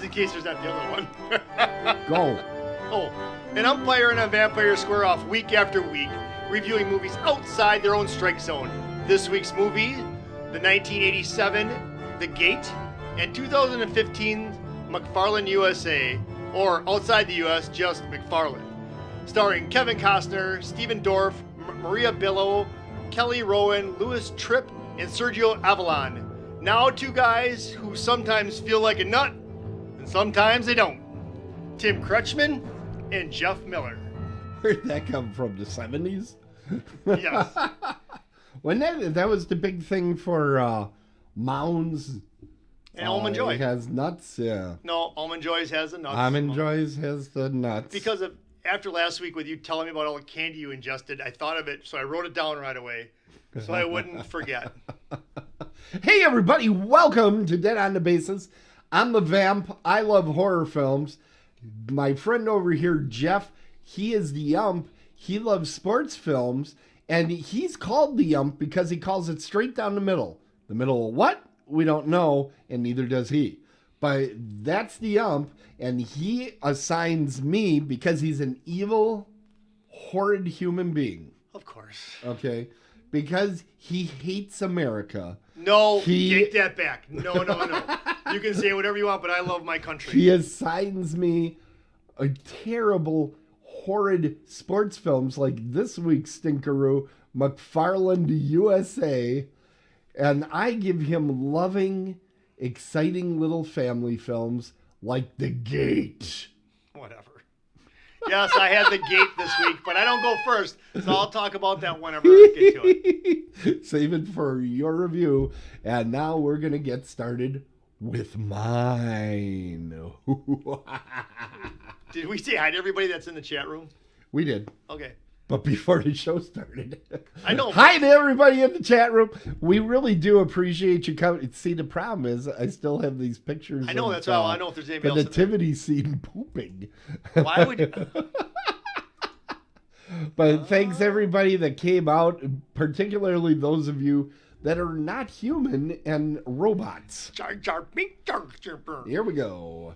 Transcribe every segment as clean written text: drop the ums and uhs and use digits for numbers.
in case there's not the other one. Go. Oh, an umpire and a vampire square off week after week, reviewing movies outside their own strike zone. This week's movie, the 1987 The Gate, and 2015 McFarland USA, or outside the US, just McFarland. Starring Kevin Costner, Stephen Dorff, Maria Bello, Kelly Rowan, Louis Tripp, and Sergio Avalon. Now two guys who sometimes feel like a nut, and sometimes they don't. Tim Kretschmann and Jeff Miller. Where'd that come from? The 70s? Yes. When that was the big thing for Mounds. And Almond Joy. It has nuts, yeah. No, Almond Joy's has the nuts. Almond Joy's has the nuts. Because after last week with you telling me about all the candy you ingested, I thought of it, so I wrote it down right away so I wouldn't forget. Hey, everybody. Welcome to Dead on the Bases. I'm the Vamp. I love horror films. My friend over here, Jeff, he is the Ump. He loves sports films, and he's called the Ump because he calls it straight down the middle. The middle of what? We don't know, and neither does he. But that's the Ump, and he assigns me because he's an evil, horrid human being. Of course. Okay? Because he hates America. No, take that back. No. You can say whatever you want, but I love my country. He assigns me a terrible, horrid sports films like this week's Stinkeroo, McFarland USA, and I give him loving, exciting little family films like The Gate. Whatever. Yes, I had The Gate this week, but I don't go first, so I'll talk about that whenever I get to it. Save it for your review, and now we're going to get started with mine. Did we say hi to everybody that's in the chat room? We did. Okay. But before the show started, I know. Hi to everybody in the chat room. We really do appreciate you coming. See, the problem is I still have these pictures. I know, that's all. I know if there's anybody else. The nativity scene pooping. Why would you? But thanks everybody that came out, particularly those of you that are not human and robots. Here we go.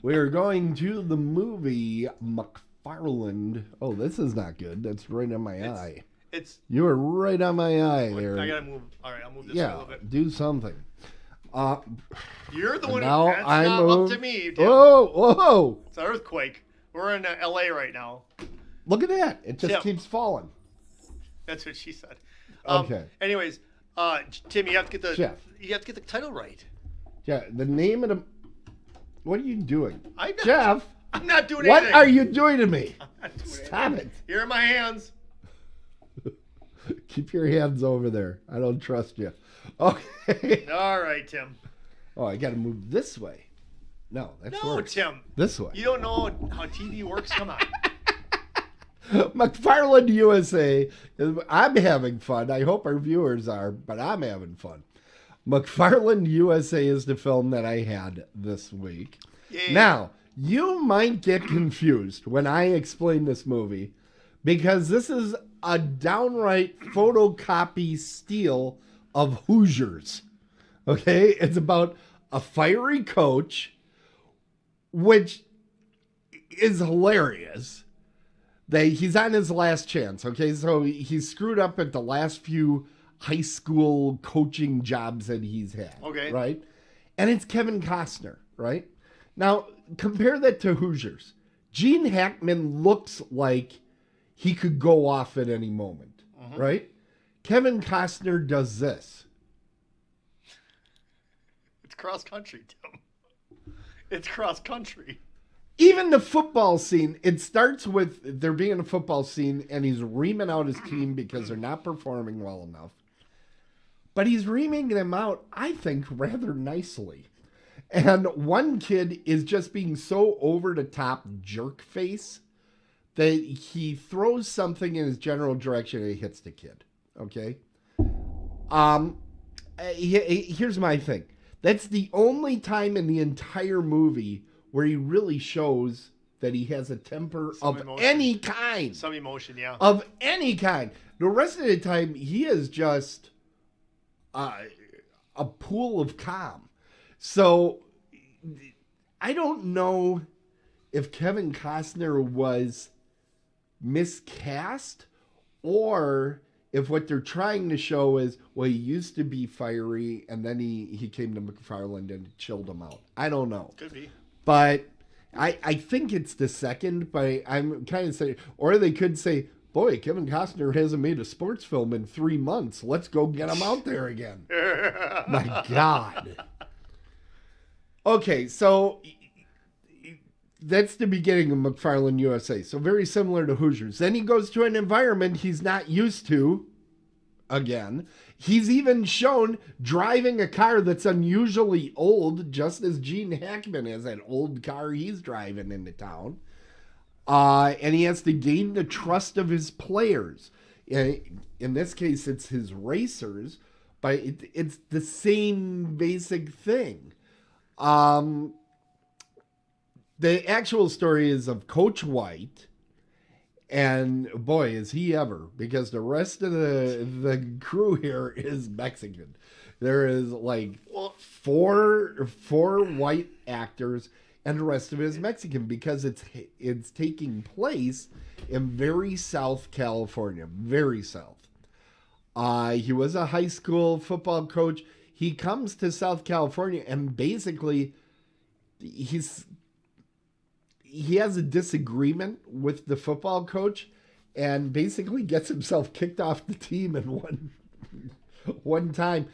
We're going to the movie McFarland. Oh, this is not good. That's right on my eye. You were right on my eye there. I gotta move. All right, I'll move this a little bit. Do something. You're the one. Now That's not up to me. Tim. Whoa! It's an earthquake. We're in LA right now. Look at that. It just keeps falling. That's what she said. Okay. Anyways, Tim, you have to get the Jeff. You have to get the title right. Yeah. The name of the. What are you doing, Jeff? I'm not doing anything. What are you doing to me? Stop it. Here are my hands. Keep your hands over there. I don't trust you. Okay. All right, Tim. Oh, I got to move this way. No, that's worse. Tim. This way. You don't know how TV works? Come on. McFarland USA. I'm having fun. I hope our viewers are, but I'm having fun. McFarland USA is the film that I had this week. Yay. Now, you might get confused when I explain this movie because this is a downright photocopy steal of Hoosiers. Okay? It's about a fiery coach, which is hilarious. He's on his last chance. Okay? So he's screwed up at the last few high school coaching jobs that he's had. Okay. Right? And it's Kevin Costner, right? Now, compare that to Hoosiers. Gene Hackman looks like he could go off at any moment, right? Kevin Costner does this. It's cross country, Tim. It's cross country. Even the football scene, it starts with there being a football scene and he's reaming out his team because they're not performing well enough. But he's reaming them out, I think, rather nicely. And one kid is just being so over-the-top jerk face that he throws something in his general direction and he hits the kid. Okay? Here's my thing. That's the only time in the entire movie where he really shows that he has a temper any kind. Some emotion, yeah. Of any kind. The rest of the time, he is just a pool of calm. So I don't know if Kevin Costner was miscast or if what they're trying to show is, well, he used to be fiery and then he came to McFarland and chilled him out. I don't know. Could be. But I think it's the second, but I'm kind of saying, or they could say, boy, Kevin Costner hasn't made a sports film in 3 months. Let's go get him out there again. My God. Okay, so that's the beginning of McFarland USA. So very similar to Hoosiers. Then he goes to an environment he's not used to again. He's even shown driving a car that's unusually old, just as Gene Hackman has that old car he's driving into town. And he has to gain the trust of his players. In this case, it's his racers, but it's the same basic thing. The actual story is of Coach White, and boy, is he ever, because the rest of the crew here is Mexican. There is like four white actors, and the rest of it is Mexican because it's taking place in very South California, very South. He was a high school football coach. He comes to South California, and basically he has a disagreement with the football coach and basically gets himself kicked off the team in one time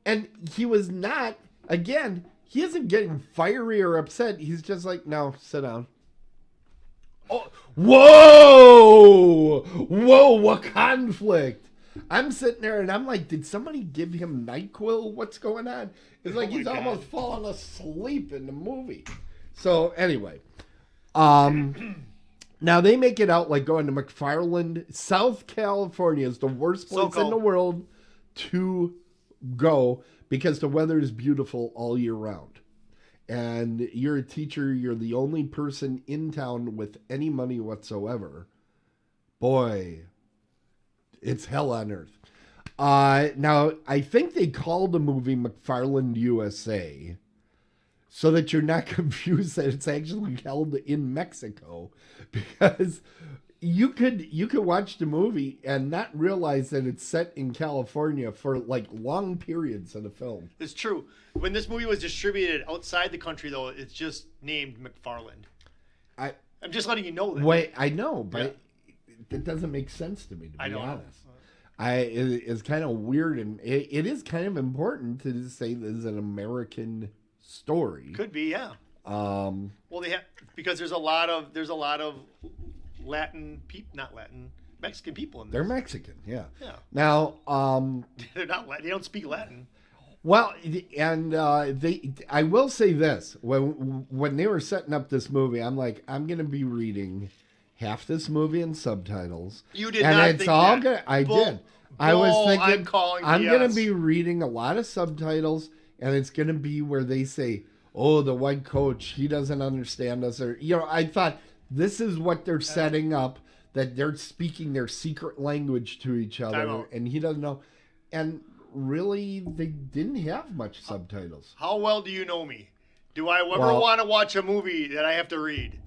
and he was not, again, he isn't getting fiery or upset. He's just like, no, sit down. Oh, whoa, what conflict. I'm sitting there and I'm like, did somebody give him NyQuil? What's going on? It's like he's almost falling asleep in the movie. So anyway, now they make it out like going to McFarland. South California is the worst place in the world to go because the weather is beautiful all year round. And you're a teacher. You're the only person in town with any money whatsoever. Boy, it's hell on earth. Now, I think they called the movie McFarland USA so that you're not confused that it's actually held in Mexico, because you could watch the movie and not realize that it's set in California for like long periods of the film. It's true. When this movie was distributed outside the country, though, it's just named McFarland. I'm just letting you know that. Wait, I know, but that doesn't make sense to me, to be honest. It's kind of weird, and it is kind of important to say this is an American story. Could be, yeah. Well, they have, because there's a lot of Mexican people in this. They're Mexican, yeah. Yeah. Now, they're not Latin. They don't speak Latin. Well, and I will say this: when they were setting up this movie, I'm like, I'm going to be reading half this movie in subtitles. You did not think that. I did. I was thinking I'm going to be reading a lot of subtitles, and it's going to be where they say, "Oh, the white coach, he doesn't understand us," or I thought this is what they're setting up, that they're speaking their secret language to each other, and he doesn't know. And really, they didn't have much subtitles. How well do you know me? Do I ever want to watch a movie that I have to read?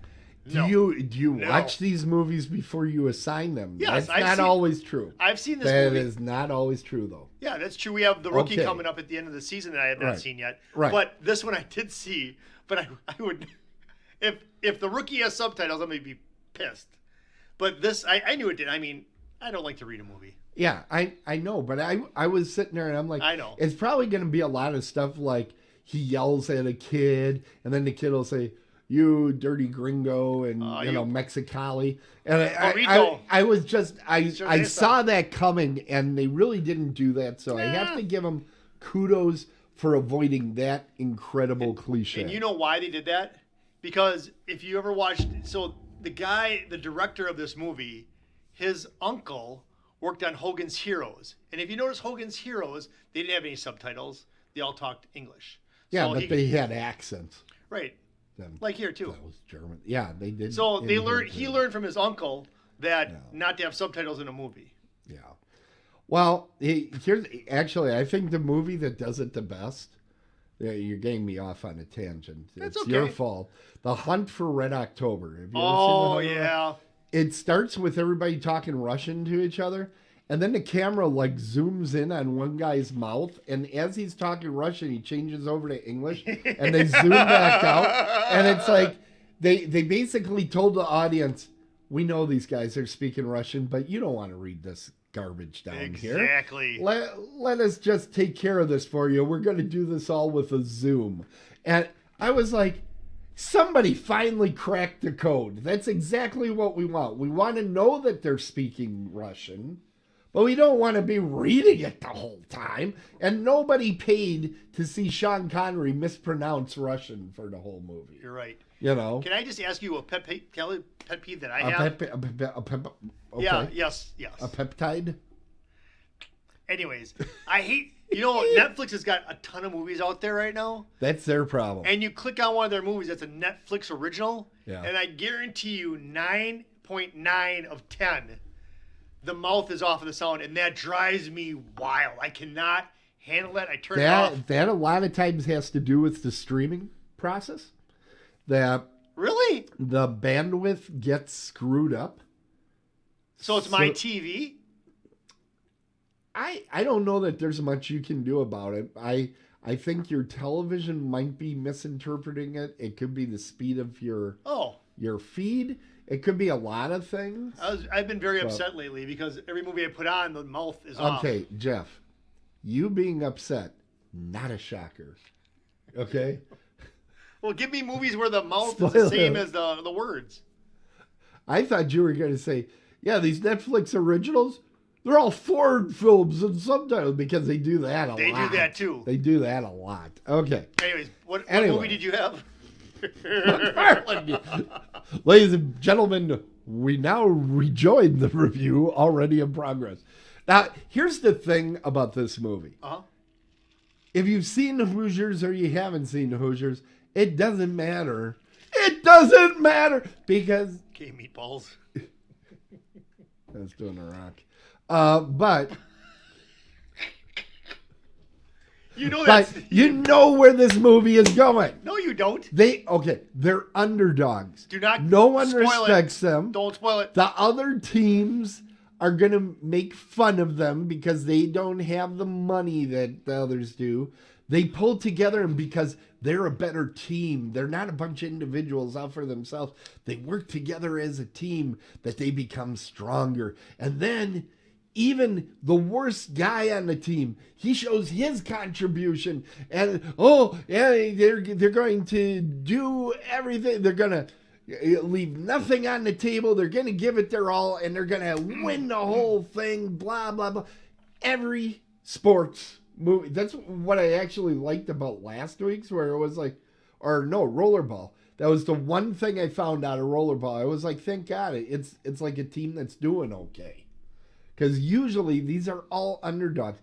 Do you watch these movies before you assign them? Yes, that's not always true. I've seen this movie. That is not always true, though. Yeah, that's true. We have The Rookie coming up at the end of the season that I have not seen yet. Right. But this one I did see. But I would, if The Rookie has subtitles, I'm going to be pissed. But this, I knew it did. I mean, I don't like to read a movie. Yeah, I know. But I was sitting there and I'm like, I know. It's probably going to be a lot of stuff like he yells at a kid and then the kid will say, "You dirty gringo," and Mexicali. And I was just I saw that coming, and they really didn't do that. So I have to give them kudos for avoiding that incredible cliche. And you know why they did that? Because if you ever watched, so the director of this movie, his uncle worked on Hogan's Heroes, and if you notice Hogan's Heroes, they didn't have any subtitles. They all talked English. Yeah, so but they had accents. Right. Like here too. That was German. Yeah, they did. So they learned. He learned from his uncle that not to have subtitles in a movie. Yeah. Well, here's actually, I think the movie that does it the best, Yeah, you're getting me off on a tangent. That's It's okay. your fault. The Hunt for Red October. Have you ever seen The Oh, Hunt for yeah. It starts with everybody talking Russian to each other, and then the camera like zooms in on one guy's mouth, and as he's talking Russian, he changes over to English, and they zoom back out, and it's like they basically told the audience, "We know these guys are speaking Russian, but you don't want to read this garbage down here. Exactly. Let us just take care of this for you. We're going to do this all with a zoom." And I was like, somebody finally cracked the code. That's exactly what we want. We want to know that they're speaking Russian, but we don't want to be reading it the whole time. And nobody paid to see Sean Connery mispronounce Russian for the whole movie. You're right. You know? Can I just ask you a pet peeve that I have? Okay. Yeah, yes. A peptide? Anyways, I hate, Netflix has got a ton of movies out there right now. That's their problem. And you click on one of their movies that's a Netflix original, Yeah. and I guarantee you 9.9 of 10, the mouth is off of the sound, and that drives me wild. I cannot handle that. I turn it off. That a lot of times has to do with the streaming process. That Really? the bandwidth gets screwed up. So it's my TV? I don't know that there's much you can do about it. I think your television might be misinterpreting it. It could be the speed of your feed. It could be a lot of things. I've been very upset lately because every movie I put on, the mouth is off. Okay, Jeff, you being upset, not a shocker. Okay? Well, give me movies where the mouth is the same as the words. I thought you were going to say, yeah, these Netflix originals, they're all foreign films and subtitles, because they do that a lot. They do that too. They do that a lot. Okay. Anyways, what movie did you have? Ladies and gentlemen, we now rejoin the review already in progress. Now, here's the thing about this movie. Uh-huh. If you've seen Hoosiers or you haven't seen Hoosiers, it doesn't matter. It doesn't matter because... Okay, meatballs. I was doing a rock. But... you know where this movie is going. No, you don't. They're underdogs. No one respects them. Don't spoil it. The other teams are going to make fun of them because they don't have the money that the others do. They pull together, and because they're a better team, they're not a bunch of individuals out for themselves. They work together as a team that they become stronger. And then even the worst guy on the team, he shows his contribution. And, they're going to do everything. They're going to leave nothing on the table. They're going to give it their all, and they're going to win the whole thing, blah, blah, blah. Every sports movie. That's what I actually liked about last week's, where it was like, rollerball. That was the one thing I found out of rollerball. I was like, thank God, it's like a team that's doing okay. Because usually these are all underdogs.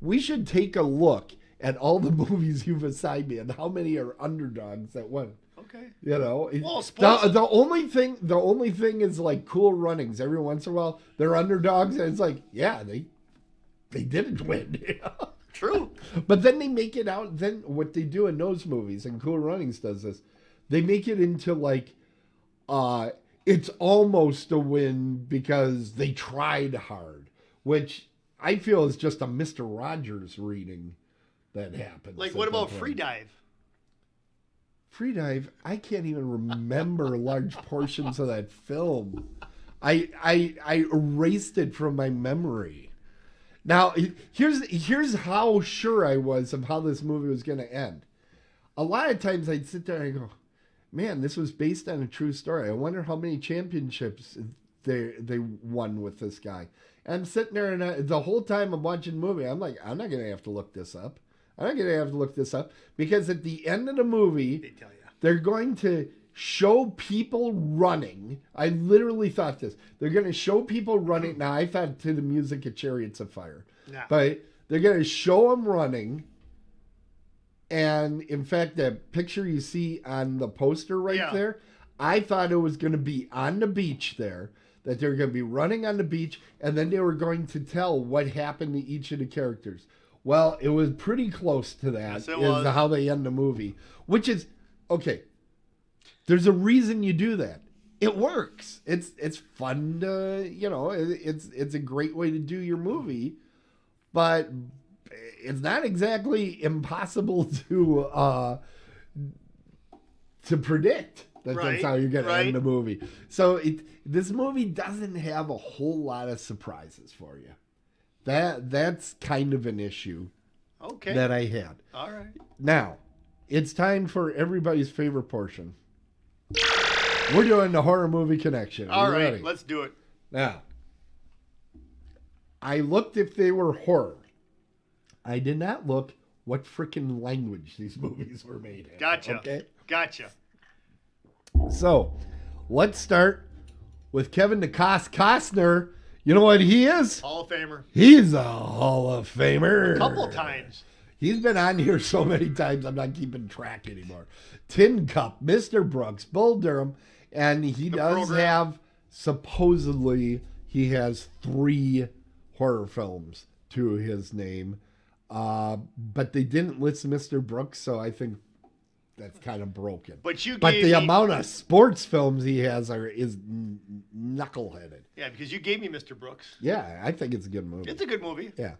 We should take a look at all the movies you've assigned me and how many are underdogs that won. Okay. You know, well, sports... the only thing is like Cool Runnings. Every once in a while, they're underdogs, and it's like, yeah, they didn't win. True. But then they make it out. Then what they do in those movies, and Cool Runnings does this, they make it into like, it's almost a win because they tried hard, which I feel is just a Mr. Rogers reading that happens. Like, what about Free Dive? Free Dive, I can't even remember large portions of that film. I erased it from my memory. Now, here's how sure I was of how this movie was going to end. A lot of times I'd sit there and I go, man, this was based on a true story. I wonder how many championships they won with this guy. And I'm sitting there, and the whole time I'm watching the movie, I'm like, I'm not going to have to look this up. Because at the end of the movie, they're going to show people running. I literally thought this. They're going to show people running. Now, I thought to the music of Chariots of Fire. Nah. But they're going to show them running. And, in fact, that picture you see on the poster there, I thought it was going to be on the beach there, that they were going to be running on the beach, and then they were going to tell what happened to each of the characters. Well, it was pretty close to that. Yes, it is was. how they end the movie, which is okay. There's a reason you do that. It works. It's fun to, it's a great way to do your movie, but it's not exactly impossible to predict that that's how you're going to end the movie. So this movie doesn't have a whole lot of surprises for you. That's kind of an issue that I had. All right. Now, it's time for everybody's favorite portion. We're doing the horror movie connection. All right, ready? let's do it. Now, I looked if they were horror. I did not look what freaking language these movies were made in. Gotcha. Okay? Gotcha. So, let's start with Kevin the Costner. You know what he is? Hall of Famer. He's a Hall of Famer. A couple times. He's been on here so many times, I'm not keeping track anymore. Tin Cup, Mr. Brooks, Bull Durham, and he does have, supposedly, he has 3 horror films to his name. But they didn't list Mr. Brooks, so I think that's kind of broken. But the amount of sports films he has is knuckleheaded. Yeah, because you gave me Mr. Brooks. Yeah, I think it's a good movie. It's a good movie. Yeah.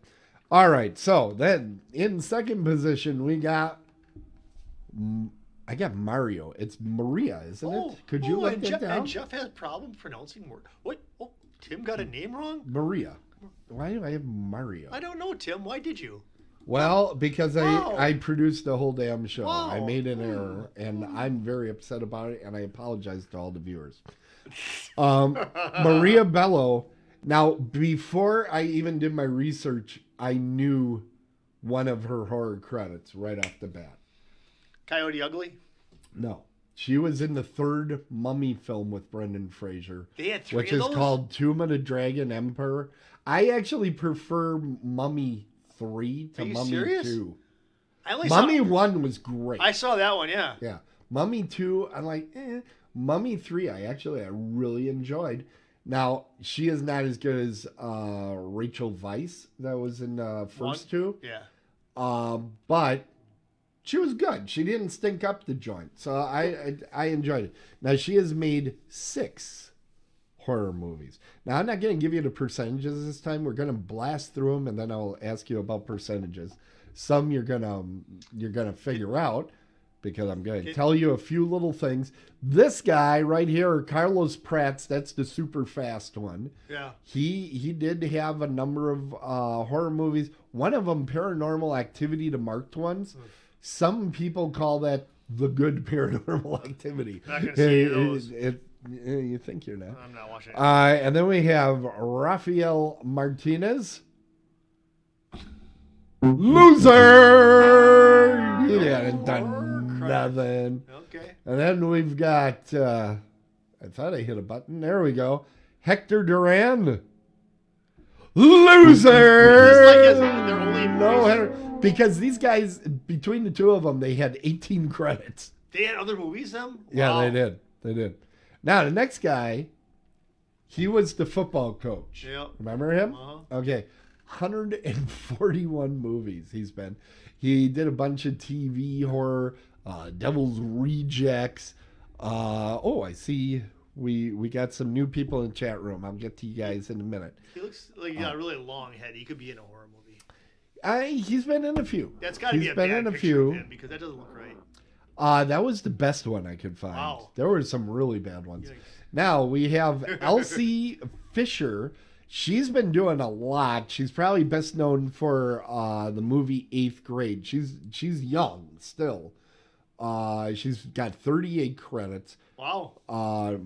All right, so then in second position we got Mario. It's Maria, isn't it? Could you look that down? And Jeff has problems pronouncing words. What? Oh, Tim got a name wrong? Maria. Why do I have Mario? I don't know, Tim. Why did you? Well, because I produced the whole damn show. Wow. I made an error, and I'm very upset about it, and I apologize to all the viewers. Maria Bello. Now, before I even did my research, I knew one of her horror credits right off the bat. Coyote Ugly? No. She was in the 3rd Mummy film with Brendan Fraser. They had 3 which of is those? called Tomb of the Dragon Emperor. I actually prefer Mummy 3 to Mummy serious? 2. Mummy 1 was great. I saw that one, yeah. Yeah. Mummy 2, I'm like, Mummy 3, I really enjoyed. Now, she is not as good as Rachel Weisz that was in the first 2. Yeah. But she was good. She didn't stink up the joint. So I enjoyed it. Now, she has made 6 horror movies. Now, I'm not going to give you the percentages this time. We're going to blast through them, and then I'll ask you about percentages. Some you're gonna figure out, because I'm going to tell you a few little things. This guy right here, Carlos Prats, that's the super fast one. Yeah. He did have a number of horror movies. One of them, Paranormal Activity, the marked ones. Some people call that the good Paranormal Activity. Not going to see those. You think you're not. I'm not watching it. And then we have Rafael Martinez. Loser! He hadn't done nothing. Okay. And then we've got, I thought I hit a button. There we go. Hector Duran. Loser! Just like they're only because these guys, between the two of them, they had 18 credits. They had other movies, them? Yeah, Wow. they did. Now, the next guy, he was the football coach. Yep. Remember him? Uh-huh. Okay. 141 movies he's been. He did a bunch of TV horror, Devil's Rejects. I see we got some new people in the chat room. I'll get to you guys in a minute. He looks like he's got a really long head. He could be in a horror movie. He's been in a few. That's got to be a bad picture of him, because that doesn't look right. That was the best one I could find. Wow. There were some really bad ones. Yikes. Now we have Elsie Fisher. She's been doing a lot. She's probably best known for the movie 8th Grade. She's young still. She's got 38 credits. Wow. A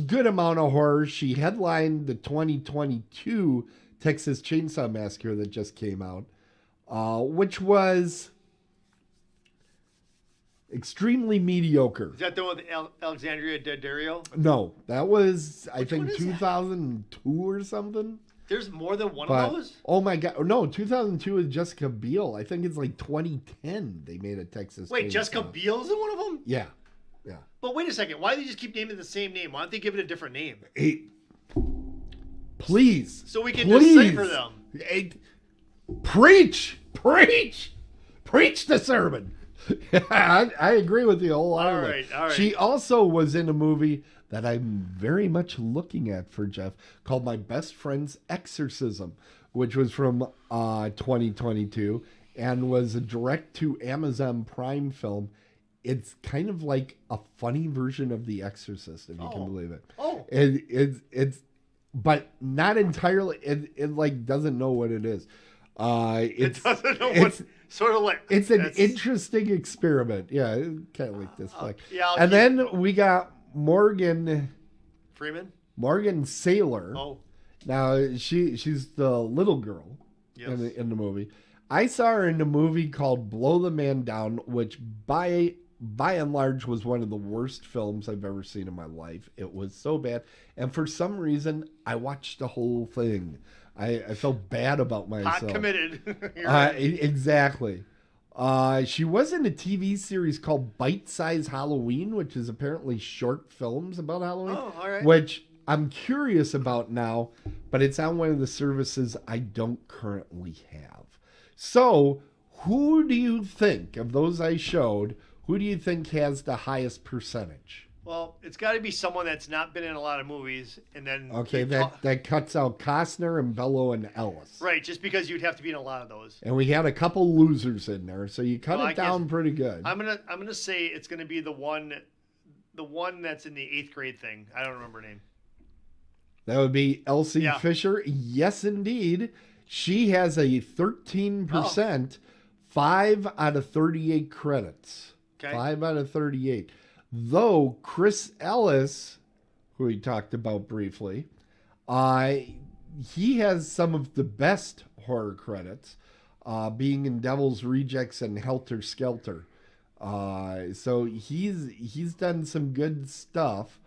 good amount of horror. She headlined the 2022 Texas Chainsaw Massacre that just came out, which was extremely mediocre. Is that the one with Alexandria Daddario? No, that was, I Which think, one is 2002 or something. There's more than one of those? Oh my God. No, 2002 is Jessica Biel. I think it's like 2010 they made a Texas Wait, Chainsaw. Jessica Biel's in one of them? Yeah. But wait a second. Why do they just keep naming the same name? Why don't they give it a different name? Please. So we can please. decipher them. Preach the sermon. I agree with you wholeheartedly. All right. She also was in a movie that I'm very much looking at for Jeff called My Best Friend's Exorcism, which was from 2022 and was a direct-to-Amazon Prime film. It's kind of like a funny version of The Exorcist, if you can believe it. Oh. It's but not entirely. It like doesn't know what it is. It doesn't know what. Sort of like it's an interesting experiment. Yeah, kind of like this. And then we got Morgan Freeman. Morgan Saylor. Oh. Now she's the little girl in the movie. I saw her in a movie called Blow the Man Down, which by and large was one of the worst films I've ever seen in my life. It was so bad, and for some reason I watched the whole thing. I felt bad about myself. Hot committed. Exactly. She was in a TV series called Bite Size Halloween, which is apparently short films about Halloween. Oh, all right. Which I'm curious about now, but it's on one of the services I don't currently have. So, who do you think, of those I showed, who do you think has the highest percentage? Well, it's got to be someone that's not been in a lot of movies, and then okay, that cuts out Costner and Bello and Ellis. Right, just because you'd have to be in a lot of those. And we had a couple losers in there, so you cut it down pretty good. I'm gonna say it's gonna be the one that's in the 8th grade thing. I don't remember her name. That would be Elsie Fisher. Yes, indeed. She has a 13%, 5 out of 38 credits. Okay. 5 out of 38. Though Chris Ellis, who we talked about briefly, he has some of the best horror credits, being in Devil's Rejects and Helter Skelter. So he's done some good stuff.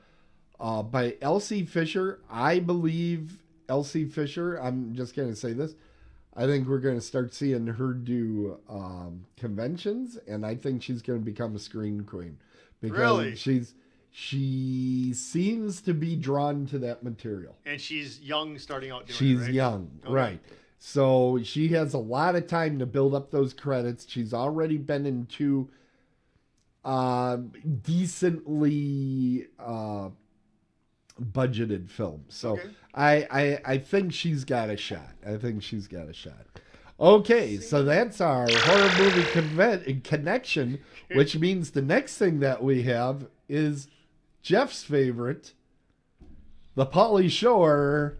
By Elsie Fisher, I believe Elsie Fisher, I'm just going to say this, I think we're going to start seeing her do conventions, and I think she's going to become a screen queen. Because really? She seems to be drawn to that material. And she's young starting out doing it, She's right? young, right. So she has a lot of time to build up those credits. She's already been in 2 decently budgeted films. So I think she's got a shot. Okay, so that's our horror movie connection, which means the next thing that we have is Jeff's favorite, the Pauly Shore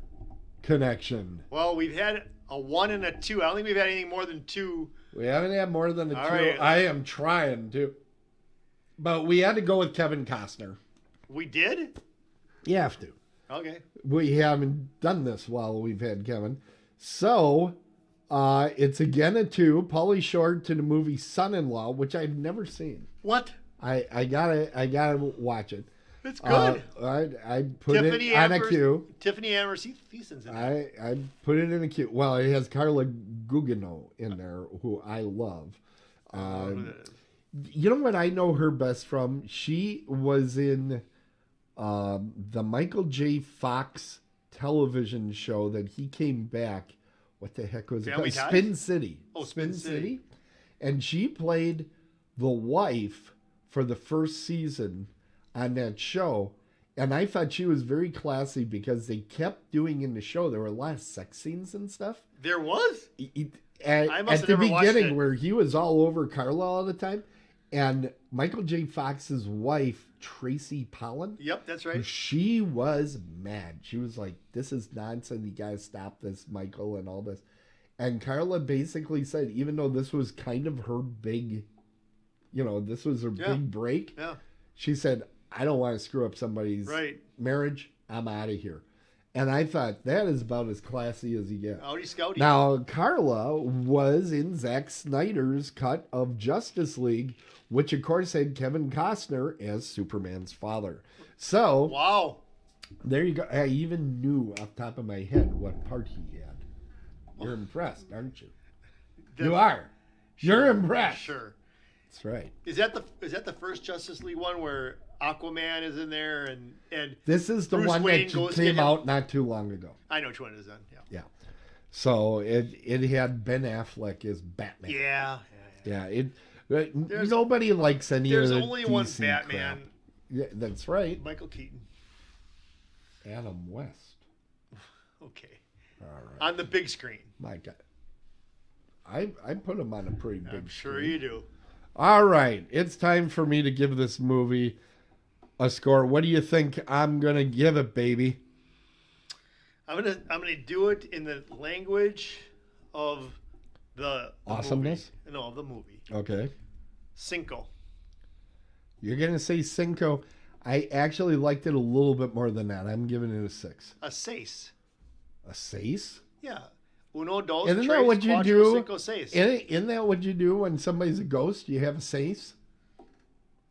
connection. Well, we've had a 1 and a 2. I don't think we've had anything more than 2. We haven't had more than a 2. Right. I am trying to. But we had to go with Kevin Costner. We did? You have to. Okay. We haven't done this while we've had Kevin. So, it's again a 2. Pauly Shore to the movie Son-in-Law, which I've never seen. What? I gotta watch it. It's good. I put Tiffany it on a queue. Tiffany Amber Thiesen's in it. I put it in a queue. Well, it has Carla Gugino in there, who I love. You know what I know her best from? She was in the Michael J. Fox television show that he came back. What the heck was it called? Spin City. Oh, Spin City. And she played the wife for the first season on that show. And I thought she was very classy because they kept doing in the show, there were a lot of sex scenes and stuff. There was? At the beginning, where he was all over Carla all the time. And Michael J. Fox's wife, Tracy Pollan. Yep, that's right. She was mad. She was like, this is nonsense. You got to stop this, Michael, and all this. And Carla basically said, even though this was kind of her big, this was her big break. Yeah. She said, I don't want to screw up somebody's marriage. I'm out of here. And I thought, that is about as classy as you get. Howdy Scouty. Now, Carla was in Zack Snyder's cut of Justice League, which, of course, had Kevin Costner as Superman's father. So, wow. There you go. I even knew off the top of my head what part he had. You're impressed, aren't you? You are. Sure. You're impressed. Sure. That's right. Is that the first Justice League one where Aquaman is in there and this is the Bruce one Wayne that came out not too long ago. I know which one it is then. Yeah. So it had Ben Affleck as Batman. Yeah. Nobody likes any of the There's only one DC Batman. crap. Yeah, that's right. Michael Keaton. Adam West. Okay. All right. On the big screen. My God. I put him on a pretty big I'm sure screen. you do. All right. It's time for me to give this movie a score. What do you think I'm going to give it, baby? I'm gonna do it in the language of the Awesomeness? movie. No, of the movie. Okay. Cinco. You're going to say Cinco. I actually liked it a little bit more than that. I'm giving it a 6. A seis. A 6? Yeah. Uno, dos, Isn't tres, that what you cuatro, do? cinco, seis. Isn't that what you do when somebody's a ghost? You have a 6?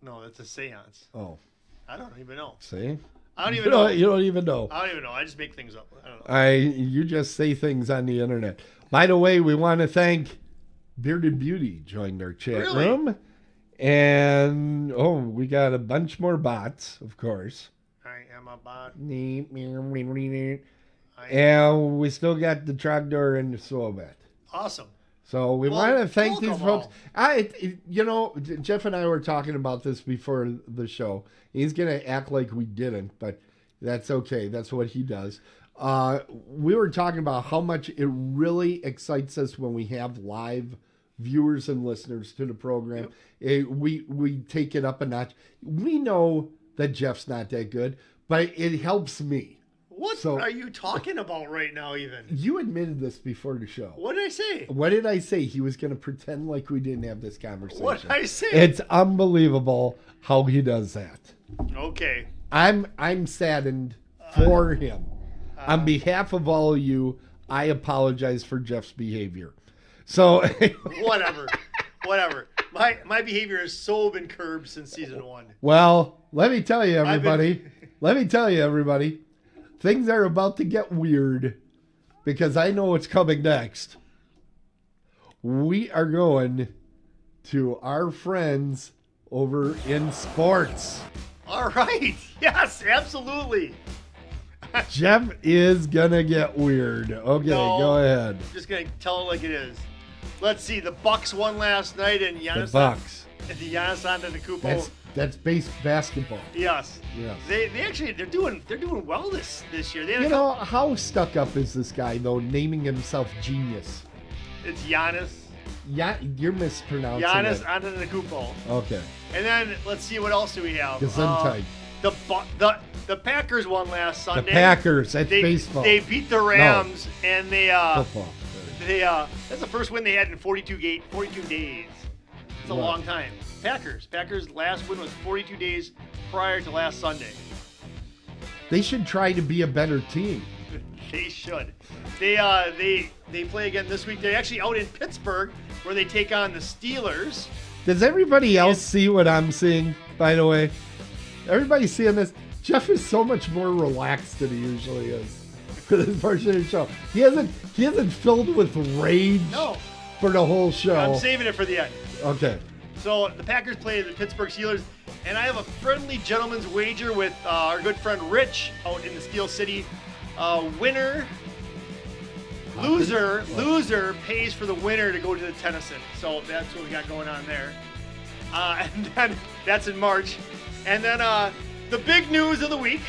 No, that's a seance. Oh. I don't even know. See? I don't even know. You don't even know. I don't even know. I just make things up. I don't know. You just say things on the internet. By the way, we want to thank Bearded Beauty joined our chat room. And, we got a bunch more bots, of course. I am a bot. And we still got the Trogdor and the Swobet. Awesome. So we want to thank these folks. All. Jeff and I were talking about this before the show. He's going to act like we didn't, but that's okay. That's what he does. We were talking about how much it really excites us when we have live viewers and listeners to the program. Yep. We take it up a notch. We know that Jeff's not that good, but it helps me. What are you talking about right now, even? You admitted this before the show. What did I say? What did I say? He was going to pretend like we didn't have this conversation. What did I say? It's unbelievable how he does that. Okay. I'm saddened for him. On behalf of all of you, I apologize for Jeff's behavior. So Whatever. My behavior has so been curbed since season 1. Well, let me tell you, everybody. Things are about to get weird because I know what's coming next. We are going to our friends over in sports. All right. Yes, absolutely. Jeff is going to get weird. Okay, No. Go ahead. I'm just going to tell it like it is. Let's see. The Bucks won last night, and Giannis Antetokounmpo. That's base basketball. Yes. Yes. They're doing well this year. They had How stuck up is this guy though, naming himself genius? It's Giannis. Yeah, you're mispronouncing Giannis it. Antetokounmpo. Okay. And then let's see what else do we have. Gesundheit. The Packers won last Sunday. The Packers. That's baseball. They beat the Rams, and Football. That's the first win they had in 42 days. It's a long time. Packers' last win was 42 days prior to last Sunday. They should try to be a better team. They should. They play again this week. They're actually out in Pittsburgh where they take on the Steelers. Does everybody else see what I'm seeing, by the way? Everybody seeing this? Jeff is so much more relaxed than he usually is for this portion of the show. He hasn't filled with rage for the whole show. I'm saving it for the end. Okay. So the Packers play the Pittsburgh Steelers, and I have a friendly gentleman's wager with our good friend Rich out in the Steel City. Loser pays for the winner to go to the Tennyson. So that's what we got going on there. And then that's in March. And then the big news of the week.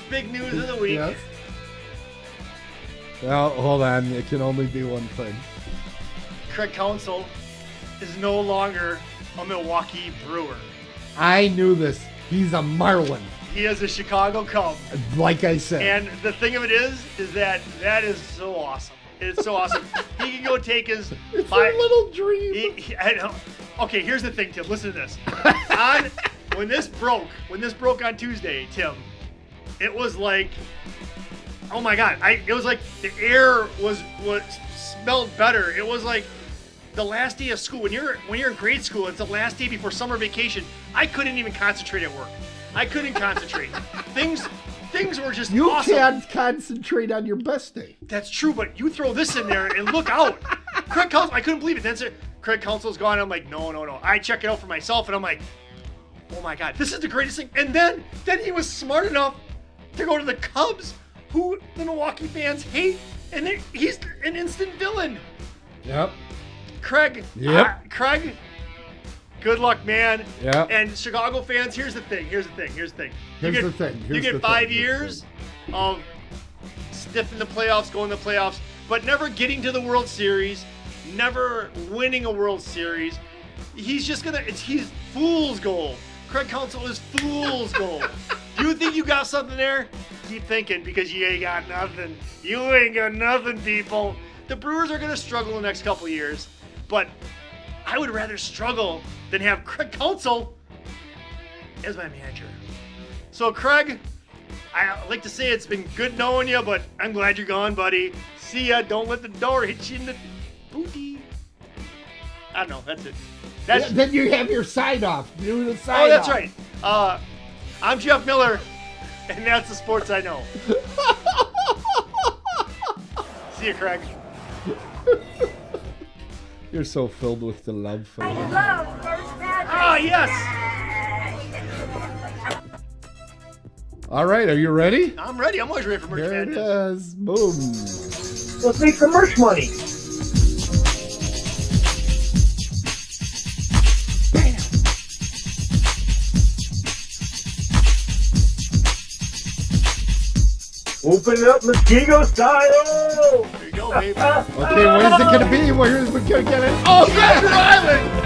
Yes. Well, hold on. It can only be one thing. Craig Counsell is no longer a Milwaukee Brewer. I knew this. He's a Marlin. He is a Chicago Cub. Like I said. And the thing of it is that is so awesome. It's so awesome. He can go take his... It's a little dream. I know. Okay, here's the thing, Tim. Listen to this. When this broke on Tuesday, Tim, it was like... Oh my God! It was like the air was smelled better. It was like the last day of school. When you're in grade school, it's the last day before summer vacation. I couldn't even concentrate at work. I couldn't concentrate. Things were just you awesome. Can't concentrate on your best day. That's true, but you throw this in there and look out. Craig Counsell, I couldn't believe it. Then Craig Counsell's gone. I'm like, no. I check it out for myself, and I'm like, oh my God, this is the greatest thing. And then he was smart enough to go to the Cubs. who the Milwaukee fans hate, and he's an instant villain. Yep. Craig. Yep. Craig. Good luck, man. Yeah. And Chicago fans, here's the thing. You get 5 years of sniffing the playoffs, going to the playoffs, but never getting to the World Series, never winning a World Series. He's fool's gold. Craig Counsell is fool's gold. Do you think you got something there? Keep thinking, because you ain't got nothing. You ain't got nothing, people. The Brewers are going to struggle the next couple years, but I would rather struggle than have Craig Counsell as my manager. So, Craig, I like to say it's been good knowing you, but I'm glad you're gone, buddy. See ya. Don't let the door hit you in the booty. I don't know. That's it. Then you have your sign off. Do the sign off. Oh, that's right. I'm Jeff Miller, and that's the sports I know. See you, Craig. You're so filled with the love for him. Ah, yes. All right, are you ready? I'm ready. I'm always ready for merch. There it madness. is. Boom. Let's make some merch money. Open it up, Muskego style! There you go, baby. Okay, where's it gonna be? Where's we gonna get it? Oh, Treasure Island!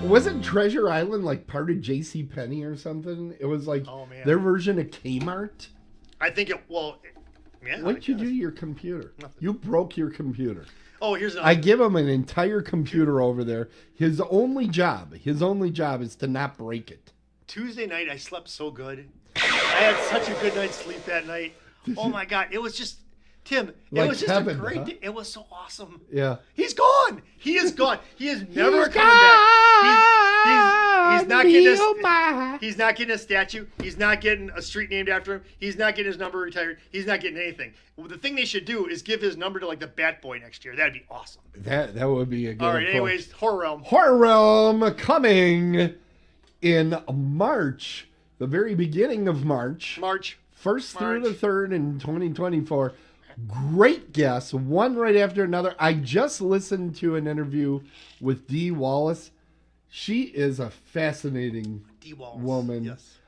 Wasn't Treasure Island like part of J.C. Penney or something? It was like their version of Kmart. I think yeah. What'd you do to your computer? Nothing. You broke your computer. Oh, here's another. I give him an entire computer over there. His only job is to not break it. Tuesday night, I slept so good. I had such a good night's sleep that night. Oh my God, it was just Tim. It Like was just heaven, a great huh? day. It was so awesome. Yeah. He's gone. He is gone. He is never coming back. He's not getting he's not getting a statue. He's not getting a street named after him. He's not getting his number retired. He's not getting anything. Well, the thing they should do is give his number to like the Bat Boy next year. That'd be awesome. That would be a good All right. approach. Anyways, Horror Realm. Horror Realm coming in March, the very beginning of March. 1st through the 3rd in 2024. Great guests, one right after another. I just listened to an interview with Dee Wallace. She is a fascinating woman. Yes.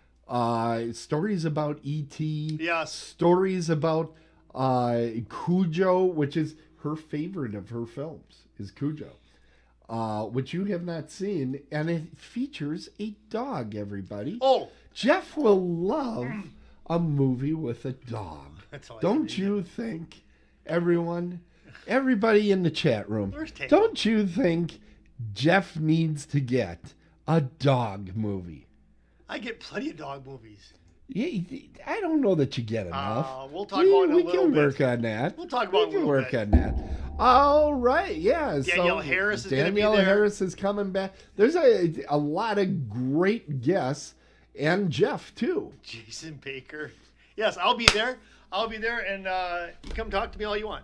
Stories about E.T. Yes. Stories about Cujo, which is her favorite of her films, is Cujo. Which you have not seen, and it features a dog, everybody. Oh. Jeff will love a movie with a dog. That's all I Don't need. you think, everyone, everybody in the chat room, Where's Tate? don't you think Jeff needs to get a dog movie? I get plenty of dog movies. Yeah, I don't know that you get enough. We'll talk about it in a we little can bit. work on that. We'll talk about it We in a can little work bit. on that. All right, yeah. Danielle Harris is going to be there. Danielle Harris is coming back. There's a lot of great guests, and Jeff too. Jason Baker. Yes, I'll be there. And you come talk to me all you want.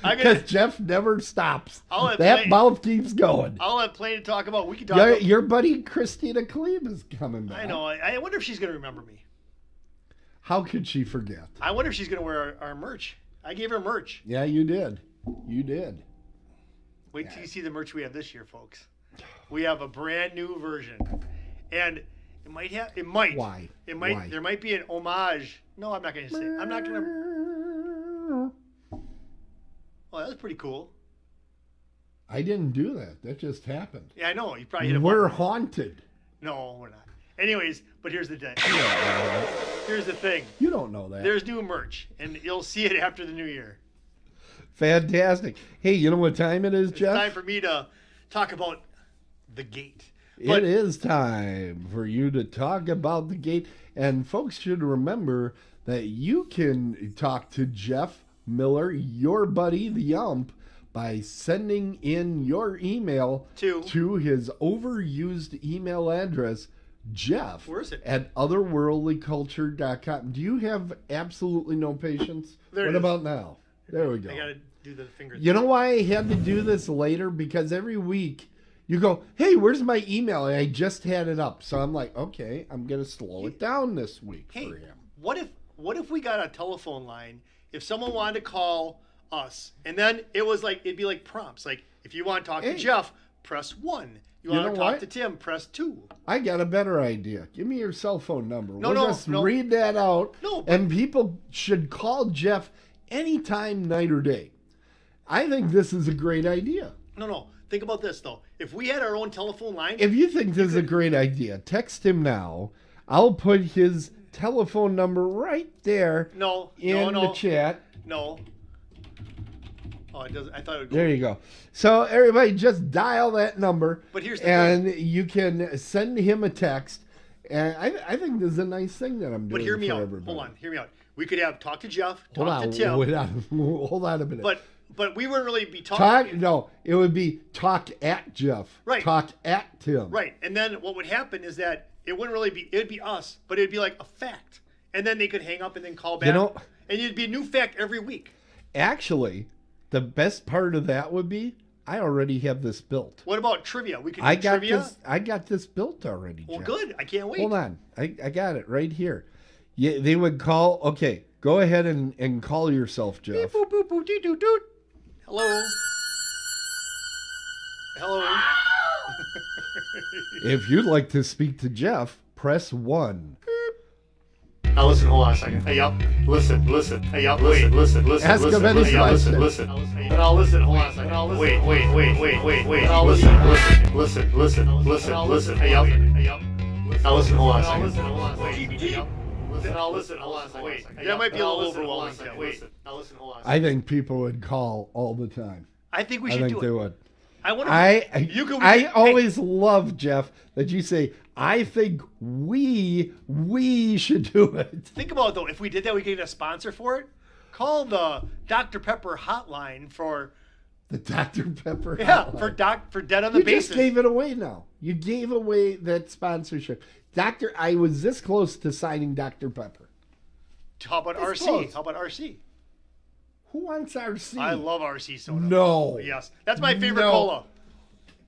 Because Jeff never stops. I'll That mouth keeps going. I'll have plenty to talk about. We can talk about. Your buddy Christina Klebe is coming back. I know. I wonder if she's going to remember me. How could she forget? I wonder if she's going to wear our merch. I gave her merch. Yeah, you did. You did. Wait till you see the merch we have this year, folks. We have a brand new version. And it might. Why? Why? There might be an homage. No, I'm not going to say. I'm not going to. Oh, that was pretty cool. I didn't do that. That just happened. Yeah, I know. You probably hit a We're button. haunted. No, we're not. Anyways, but here's the thing. Here's the thing. You don't know that. There's new merch, and you'll see it after the new year. Fantastic. Hey, you know what time it is, Jeff? It's time for me to talk about The Gate. It is time for you to talk about The Gate. And folks should remember that you can talk to Jeff Miller, your buddy, the Ump, by sending in your email to his overused email address, Jeff Where is it? at otherworldlyculture.com. Do you have absolutely no patience? There it What is. about now? There we go. I got to do the finger You know why I had to do this later? Because every week you go, hey, where's my email? And I just had it up. So I'm like, okay, I'm going to slow it down this week for him. What if we got a telephone line, if someone wanted to call us, and then it'd be like prompts. Like, if you want to talk to Jeff, press 1. You want to talk to Tim, press 2. I got a better idea. Give me your cell phone number. We'll just no. read that out. No, and people should call Jeff anytime, night or day. I think this is a great idea. No. Think about this, though. If we had our own telephone line... If you think this is a great idea, text him now. I'll put his telephone number right there in the chat. No. Oh, it doesn't. I thought it would go. There you go. So everybody just dial that number. But here's the thing. You can send him a text. And I think this is a nice thing that I'm doing. But hear me out. Everybody. Hold on. Hear me out. We could have talk to Jeff, talk to Tim. Hold on a minute. But we wouldn't really be talking. No, it would be talk at Jeff. Right. Talk at Tim. Right. And then what would happen is that it wouldn't really be, it'd be us, but it'd be like a fact. And then they could hang up and then call back. And it'd be a new fact every week. Actually, the best part of that would be I already have this built. What about trivia? We could do trivia. I got this built already, Well, Jeff. good. I can't wait. Hold on. I got it right here. Yeah, they would call. Okay, go ahead and call yourself, Jeff. Beep, boop, boop, boop, dee, doo, doot. Hello. Hello. If you'd like to speak to Jeff, press 1. Now listen, hold on a second. Hey, yup. Listen. Hey, yup. Listen. Ask him any question. Listen. Now listen, hold on a second. Wait. Now listen. Hey, yup. Now listen, hold on a second. Now listen, hold on a second. Wait. That might be a little overwhelming. Wait. Now listen, hold on a second. I think people would call all the time. I think we should do it. I think they would. I always love, Jeff, that you say, I think we should do it. Think about it, though. If we did that, we could get a sponsor for it. Call the Dr. Pepper hotline for... The Dr. Pepper hotline. For Dead on the Bases. You just gave it away now. You gave away that sponsorship. I was this close to signing Dr. Pepper. How about RC? Who wants RC? I love RC soda. No. Yes. That's my favorite cola.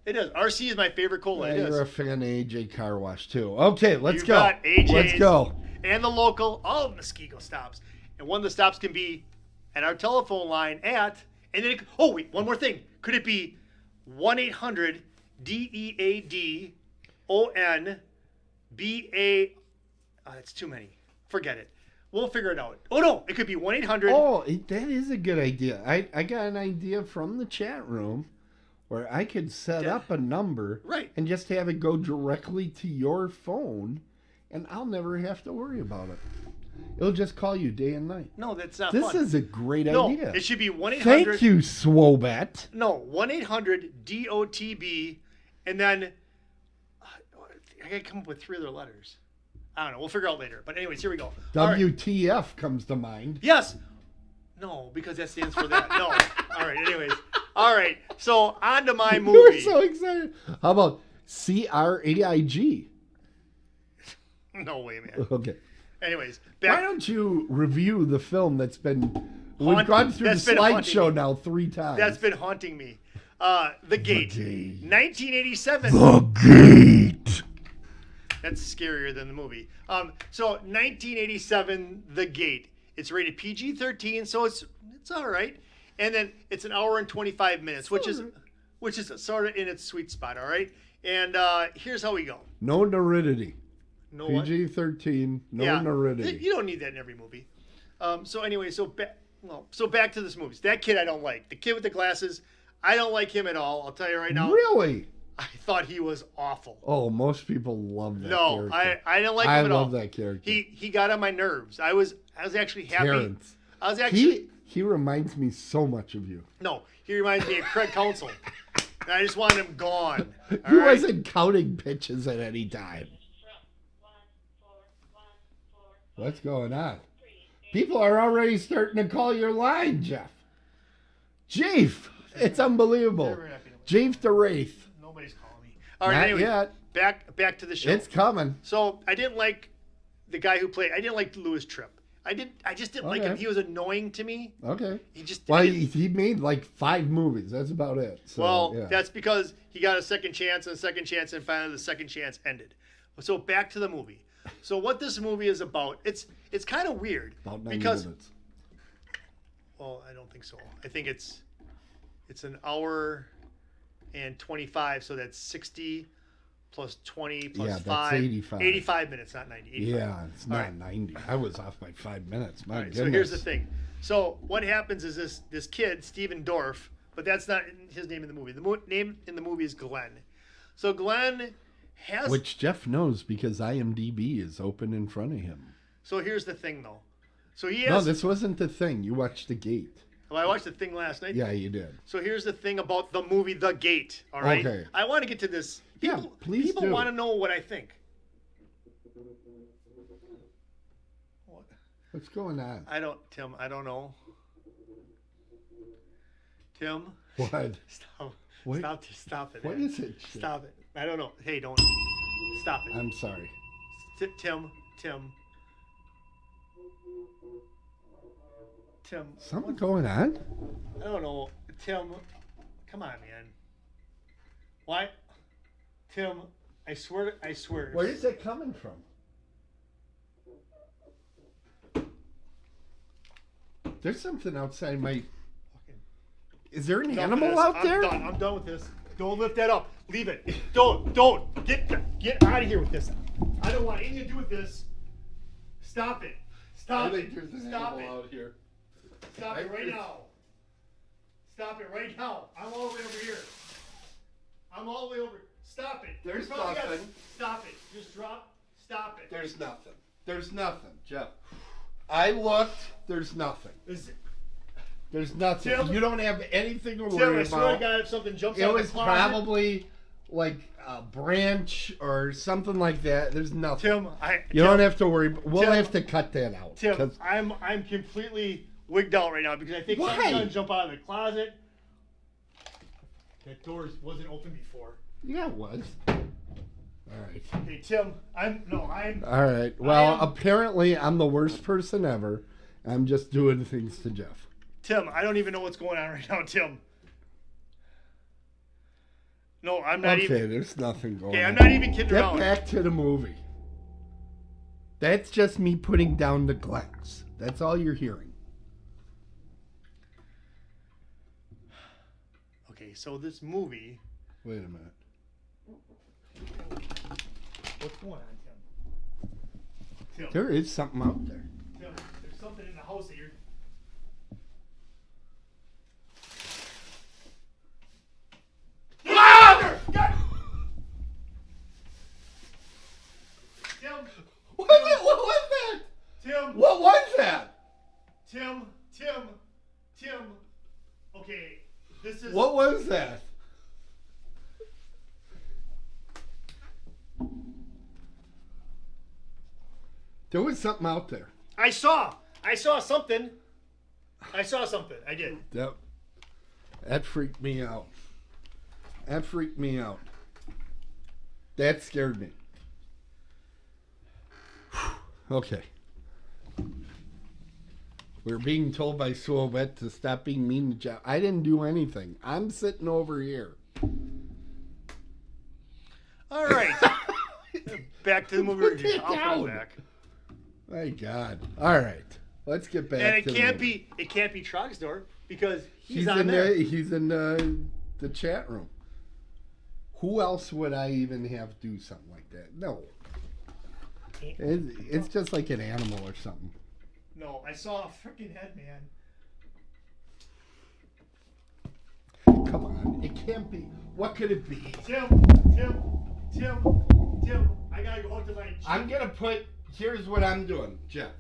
It is. RC is my favorite cola. Yeah, it is. You're a fan of AJ Car Wash, too. Okay, let's go. Got AJ's let's go. And the local, all of the Muskego stops. And one of the stops can be at our telephone line and then one more thing. Could it be 1-800-DEADONBA? That's too many. Forget it. We'll figure it out. Oh, no. It could be 1-800. Oh, that is a good idea. I got an idea from the chat room where I could set up a number and just have it go directly to your phone, and I'll never have to worry about it. It'll just call you day and night. No, that's not fun. This is a great idea. No, it should be 1-800. Thank you, Swobet. No, 1-800-DOTB, and then I got to come up with 3 other letters. I don't know. We'll figure out later. But anyways, here we go. WTF comes to mind. Yes. No, because that stands for that. No. All right. Anyways. All right. So on to my movie. You were so excited. How about CRAIG? No way, man. Okay. Anyways. Why don't you review the film that's been... We've gone through the slideshow now 3 times. That's been haunting me. The Gate. 1987. The Gate. That's scarier than the movie. So 1987, The Gate. It's rated PG-13, so it's all right. And then it's an hour and 25 minutes, which is sort of in its sweet spot. All right. And here's how we go. No nudity. No PG-13. No nudity. You don't need that in every movie. So anyway, so back to this movie. That kid I don't like. The kid with the glasses. I don't like him at all. I'll tell you right now. Really? I thought he was awful. Oh, most people love that character. No, I didn't like him at all. I love that character. He got on my nerves. I was actually happy. Terrence. I was actually... He reminds me so much of you. No, he reminds me of Craig Counsell. And I just wanted him gone. He wasn't counting pitches at any time. What's going on? People are already starting to call your line, Jeff. Jeff. It's unbelievable. Jeff the Wraith. Nobody's calling me. All right, anyway, yet. Back to the show. It's coming. So I didn't like the guy who played. I didn't like Louis Tripp. I just didn't like him. He was annoying to me. Okay. Well, he made like 5 movies. That's about it. So, that's because he got a second chance and a second chance, and finally the second chance ended. So back to the movie. So what this movie is about, it's kind of weird. About 90 minutes. Well, I don't think so. I think it's an hour and 25, so that's 60 plus 20 plus 5. That's 85. 85 minutes, not 90. 85. Yeah, it's not 90. I was off by 5 minutes. My goodness. So here's the thing. So what happens is this kid, Steven Dorff, but that's not his name in the movie. The name in the movie is Glenn. So Glenn has... Which Jeff knows because IMDb is open in front of him. So here's the thing, though. So he has... No, this wasn't the thing. You watched The Gate. Well, I watched the thing last night. Yeah, you did. So here's the thing about the movie The Gate, all right? Okay. I want to get to this. People want to know what I think. What? What's going on? Tim, I don't know. Tim? What? Stop it. What man. is it? Stop it. I don't know. Hey, don't. Stop it. I'm sorry. Tim. Something going on? I don't know. Tim, come on, man. Why? Tim, I swear. Where is that coming from? There's something outside my... Is there an animal out there? I'm done with this. Don't lift that up. Leave it. Don't. Get out of here with this. I don't want anything to do with this. Stop it. I think there's an animal out here. Stop it right now. Stop it right now. I'm all the way over here. Stop it. There's nothing. Stop it. Just drop. Stop it. There's nothing, Jeff. I looked. There's nothing. There's nothing. Tim, you don't have anything to worry Tim, about. I swear to God, if something jumps out of the closet. It was probably like a branch or something like that. There's nothing. Tim, you don't have to worry. We'll have to cut that out. Tim, I'm completely wigged out right now because I think something's going to jump out of the closet. That door wasn't open before. Yeah, it was. All right. Hey, Tim, I'm. All right. Well, apparently I'm the worst person ever. I'm just doing things to Jeff. Tim, I don't even know what's going on right now, Tim. No, I'm not even. Okay, there's nothing going on. Okay, I'm not even kidding around. Get back to the movie. That's just me putting down the glass. That's all you're hearing. Okay, so this movie... Wait a minute. What's going on, Tim? There is something out there. Tim, there's something in the house that you're... Ah! Tim! What was that? Tim! What was that? Tim! Okay, this is... What was that? There was something out there. I saw something. I did. Yep. That freaked me out. That scared me. Okay. We're being told by Suavette to stop being mean to Jeff. I didn't do anything. I'm sitting over here. All right. Back to the movie review. I'll go back. My God. All right. Let's get back and to it can't be Trogsdor because he's on in there. He's in the chat room. Who else would I even have do something like that? No. It's just like an animal or something. No, I saw a freaking head, man. Come on, it can't be. What could it be? Tim, I gotta go to my... I'm gonna put... Here's what I'm doing, Jeff.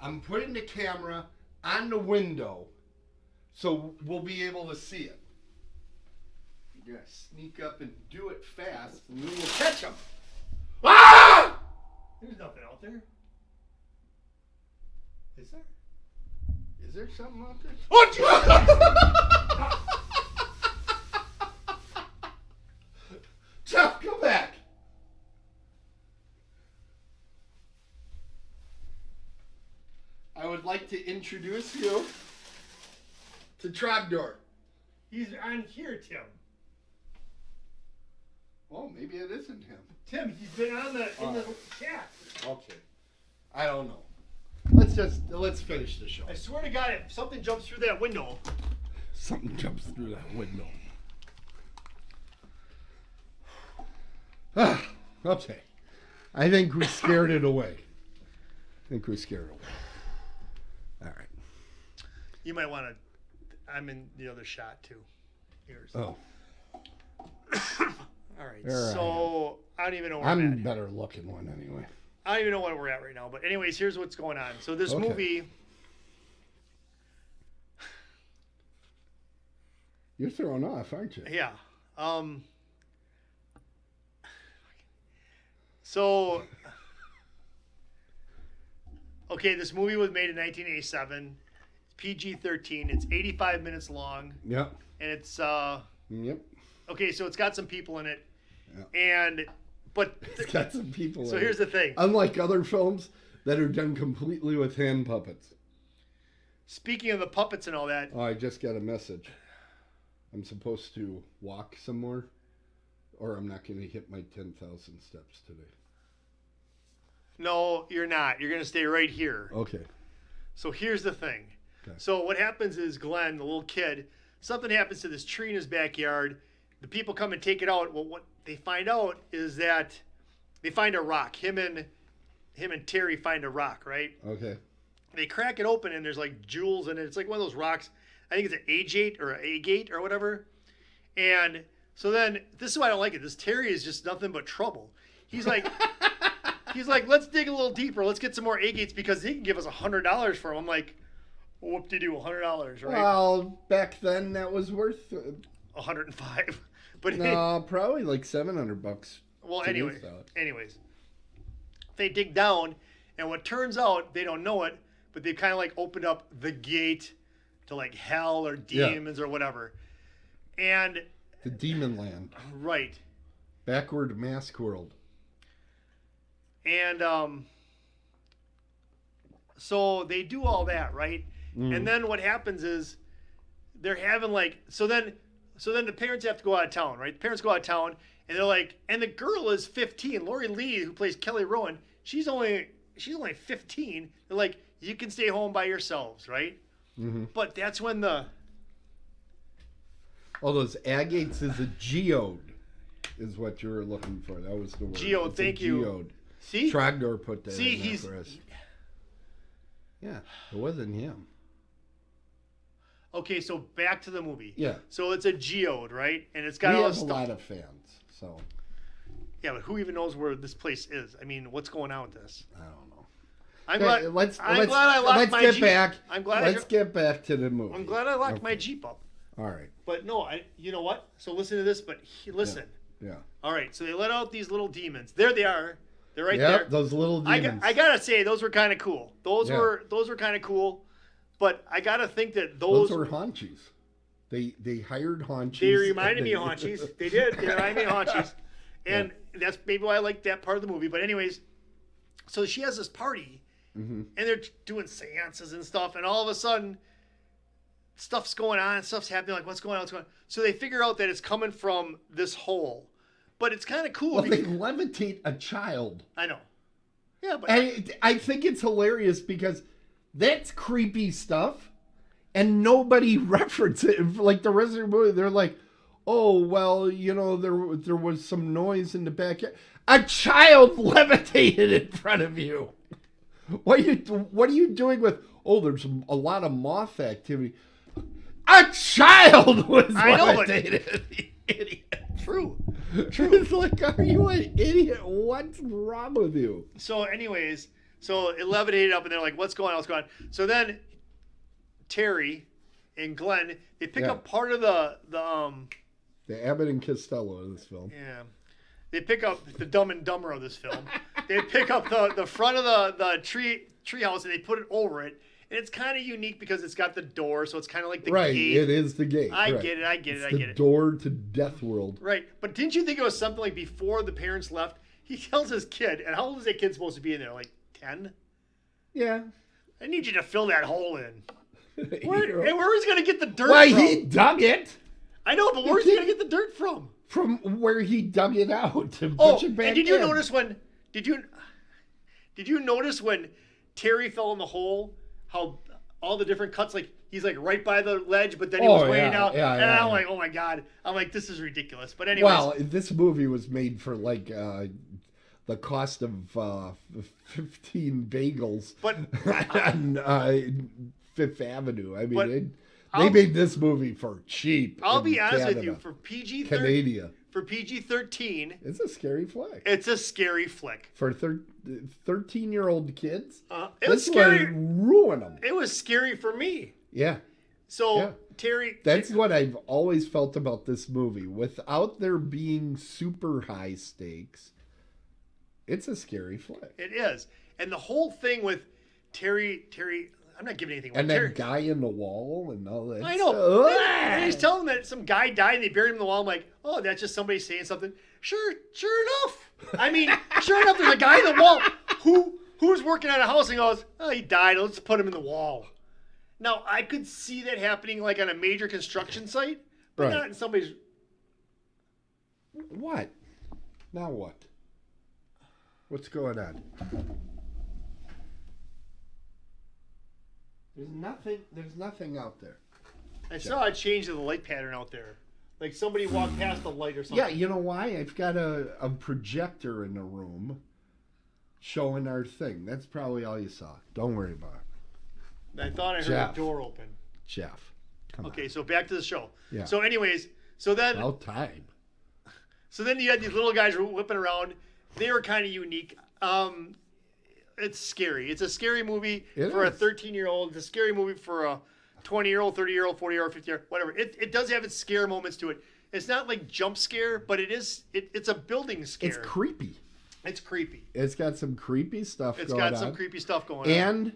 I'm putting the camera on the window so we'll be able to see it. You're gonna sneak up and do it fast and we will catch him. Ah! There's nothing out there. Is there? Is there something out there? Oh, Jeff, come back. I was to introduce you to Trogdor. He's on here, Tim. Oh, maybe it isn't him. Tim, he's been on in the chat. Okay. I don't know. Let's finish the show. I swear to God, if something jumps through that window. Something jumps through that window. Okay. I think we scared it away. All right. You might want to. I'm in the other shot too. Here's. Oh. All right. So I don't even know where I'm I'm at. better looking one anyway. I don't even know where we're at right now. But anyways, here's what's going on. So this movie. You're thrown off, aren't you? Yeah. So. Okay, this movie was made in 1987. It's PG-13. It's 85 minutes long. Yep. And it's Yep. Okay, so it's got some people in it. Yeah. But It's got some people so in here's it. the thing. Unlike other films that are done completely with hand puppets. Speaking of the puppets and all that. Oh, I just got a message. I'm supposed to walk some more, or I'm not going to hit my 10,000 steps today. No, you're not. You're going to stay right here. Okay. So here's the thing. Okay. So what happens is Glenn, the little kid, something happens to this tree in his backyard. The people come and take it out. Well, what they find out is that they find a rock. Him and Terry find a rock, right? Okay. They crack it open and there's like jewels in it. It's like one of those rocks. I think it's an agate or an agate or whatever. And so then this is why I don't like it. This Terry is just nothing but trouble. He's like, let's dig a little deeper. Let's get some more agates because he can give us $100 for them. I'm like, whoop-de-doo, $100, right? Well, back then that was worth 105. But no, probably like $700. Well, anyways, they dig down, and what turns out, they don't know it, but they've kind of like opened up the gate to like hell or demons or whatever. And the Demon Land. Right. Backward Mask World. And so they do all that, right? And then what happens is they're having like so then the parents have to go out of town, right? The parents go out of town and they're like, and the girl is 15. Lori Lee, who plays Kelly Rowan, she's only 15. They're like, you can stay home by yourselves, right? Mm-hmm. But that's when those agates is a geode, is what you were looking for. That was the word. Geode, thank you. Geode. See? Trogdor put that See, in there for us. Yeah, it wasn't him. Okay, so back to the movie. Yeah. So it's a geode, right? And it's got we all have this a stuff. lot of fans, so. Yeah, but who even knows where this place is? I mean, what's going on with this? I don't know. I'm glad I locked my Jeep. Let's get back to the movie. I'm glad I locked my Jeep up. All right. But no, you know what? So listen to this, but listen. Yeah. All right, so they let out these little demons. There they are. They're right there. Those little demons. I gotta say, those were kind of cool. Those were kind of cool. But I gotta think that those were haunchies. They hired haunchies. They reminded me of haunchies. They did. They reminded me of haunchies. And that's maybe why I like that part of the movie. But anyways, so she has this party, and they're doing seances and stuff, and all of a sudden, stuff's going on, stuff's happening. Like, what's going on? So they figure out that it's coming from this hole. But it's kind of cool. Well, they levitate a child. I know. Yeah, but I think it's hilarious because that's creepy stuff, and nobody references it. Like the rest of the movie, they're like, "Oh, well, you know, there was some noise in the backyard. A child levitated in front of you. What are you doing with? Oh, there's a lot of moth activity. A child was levitated. Idiot. True. It's like, are you an idiot? What's wrong with you? So, anyways, it levitated up, and they're like, "What's going on? What's going on?" So then, Terry and Glenn, they pick up part of the Abbott and Costello of this film. Yeah, they pick up the Dumb and Dumber of this film. They pick up the front of the tree house, and they put it over it. And it's kind of unique because it's got the door, so it's kind of like the gate. Right, it is the gate. I get it. It's the door to Death World. Right, but didn't you think it was something like before the parents left, he tells his kid, and how old is that kid supposed to be in there? Like 10? Yeah. I need you to fill that hole in. Where is he going to get the dirt Why, from? he dug it. I know, but where's he going to get the dirt from? From where he dug it out and Oh, push it back and did you in. notice when... Did you notice when Terry fell in the hole, how all the different cuts, like, he's, like, right by the ledge, but then he was weighing out. Yeah, and I'm like, oh, my God. I'm like, this is ridiculous. But anyways. Well, this movie was made for, like, the cost of 15 bagels on Fifth Avenue. I mean, they made this movie for cheap. I'll be honest Canada. with you. For PG-13, it's a scary flick. It's a scary flick. For 13-year-old kids, it was scary. Would ruin them. It was scary for me. Yeah. So, yeah. Terry... That's what I've always felt about this movie. Without there being super high stakes, it's a scary flick. It is. And the whole thing with Terry... I'm not giving anything away. And that guy in the wall and all that. I know. Stuff. And he's telling them that some guy died and they buried him in the wall. I'm like, oh, that's just somebody saying something. Sure enough. I mean, sure enough, there's a guy in the wall who's working on a house and goes, oh, he died. Let's put him in the wall. Now, I could see that happening like on a major construction site, but not in somebody's... What? Now what? What's going on? There's nothing out there. I saw a change of the light pattern out there. Like somebody walked past the light or something. Yeah, you know why? I've got a projector in the room showing our thing. That's probably all you saw. Don't worry about it. I thought I heard a door open. Jeff, come on. Okay, so back to the show. Yeah. So anyways, then... About time. So then you had these little guys whipping around. They were kind of unique. It's scary. It's a scary movie for a 13-year-old. It's a scary movie for a 20-year-old, 30-year-old, 40-year-old, 50-year-old, whatever. It does have its scare moments to it. It's not like jump scare, but it's a building scare. It's creepy. It's creepy. It's got some creepy stuff going on. It's got some creepy stuff going on. And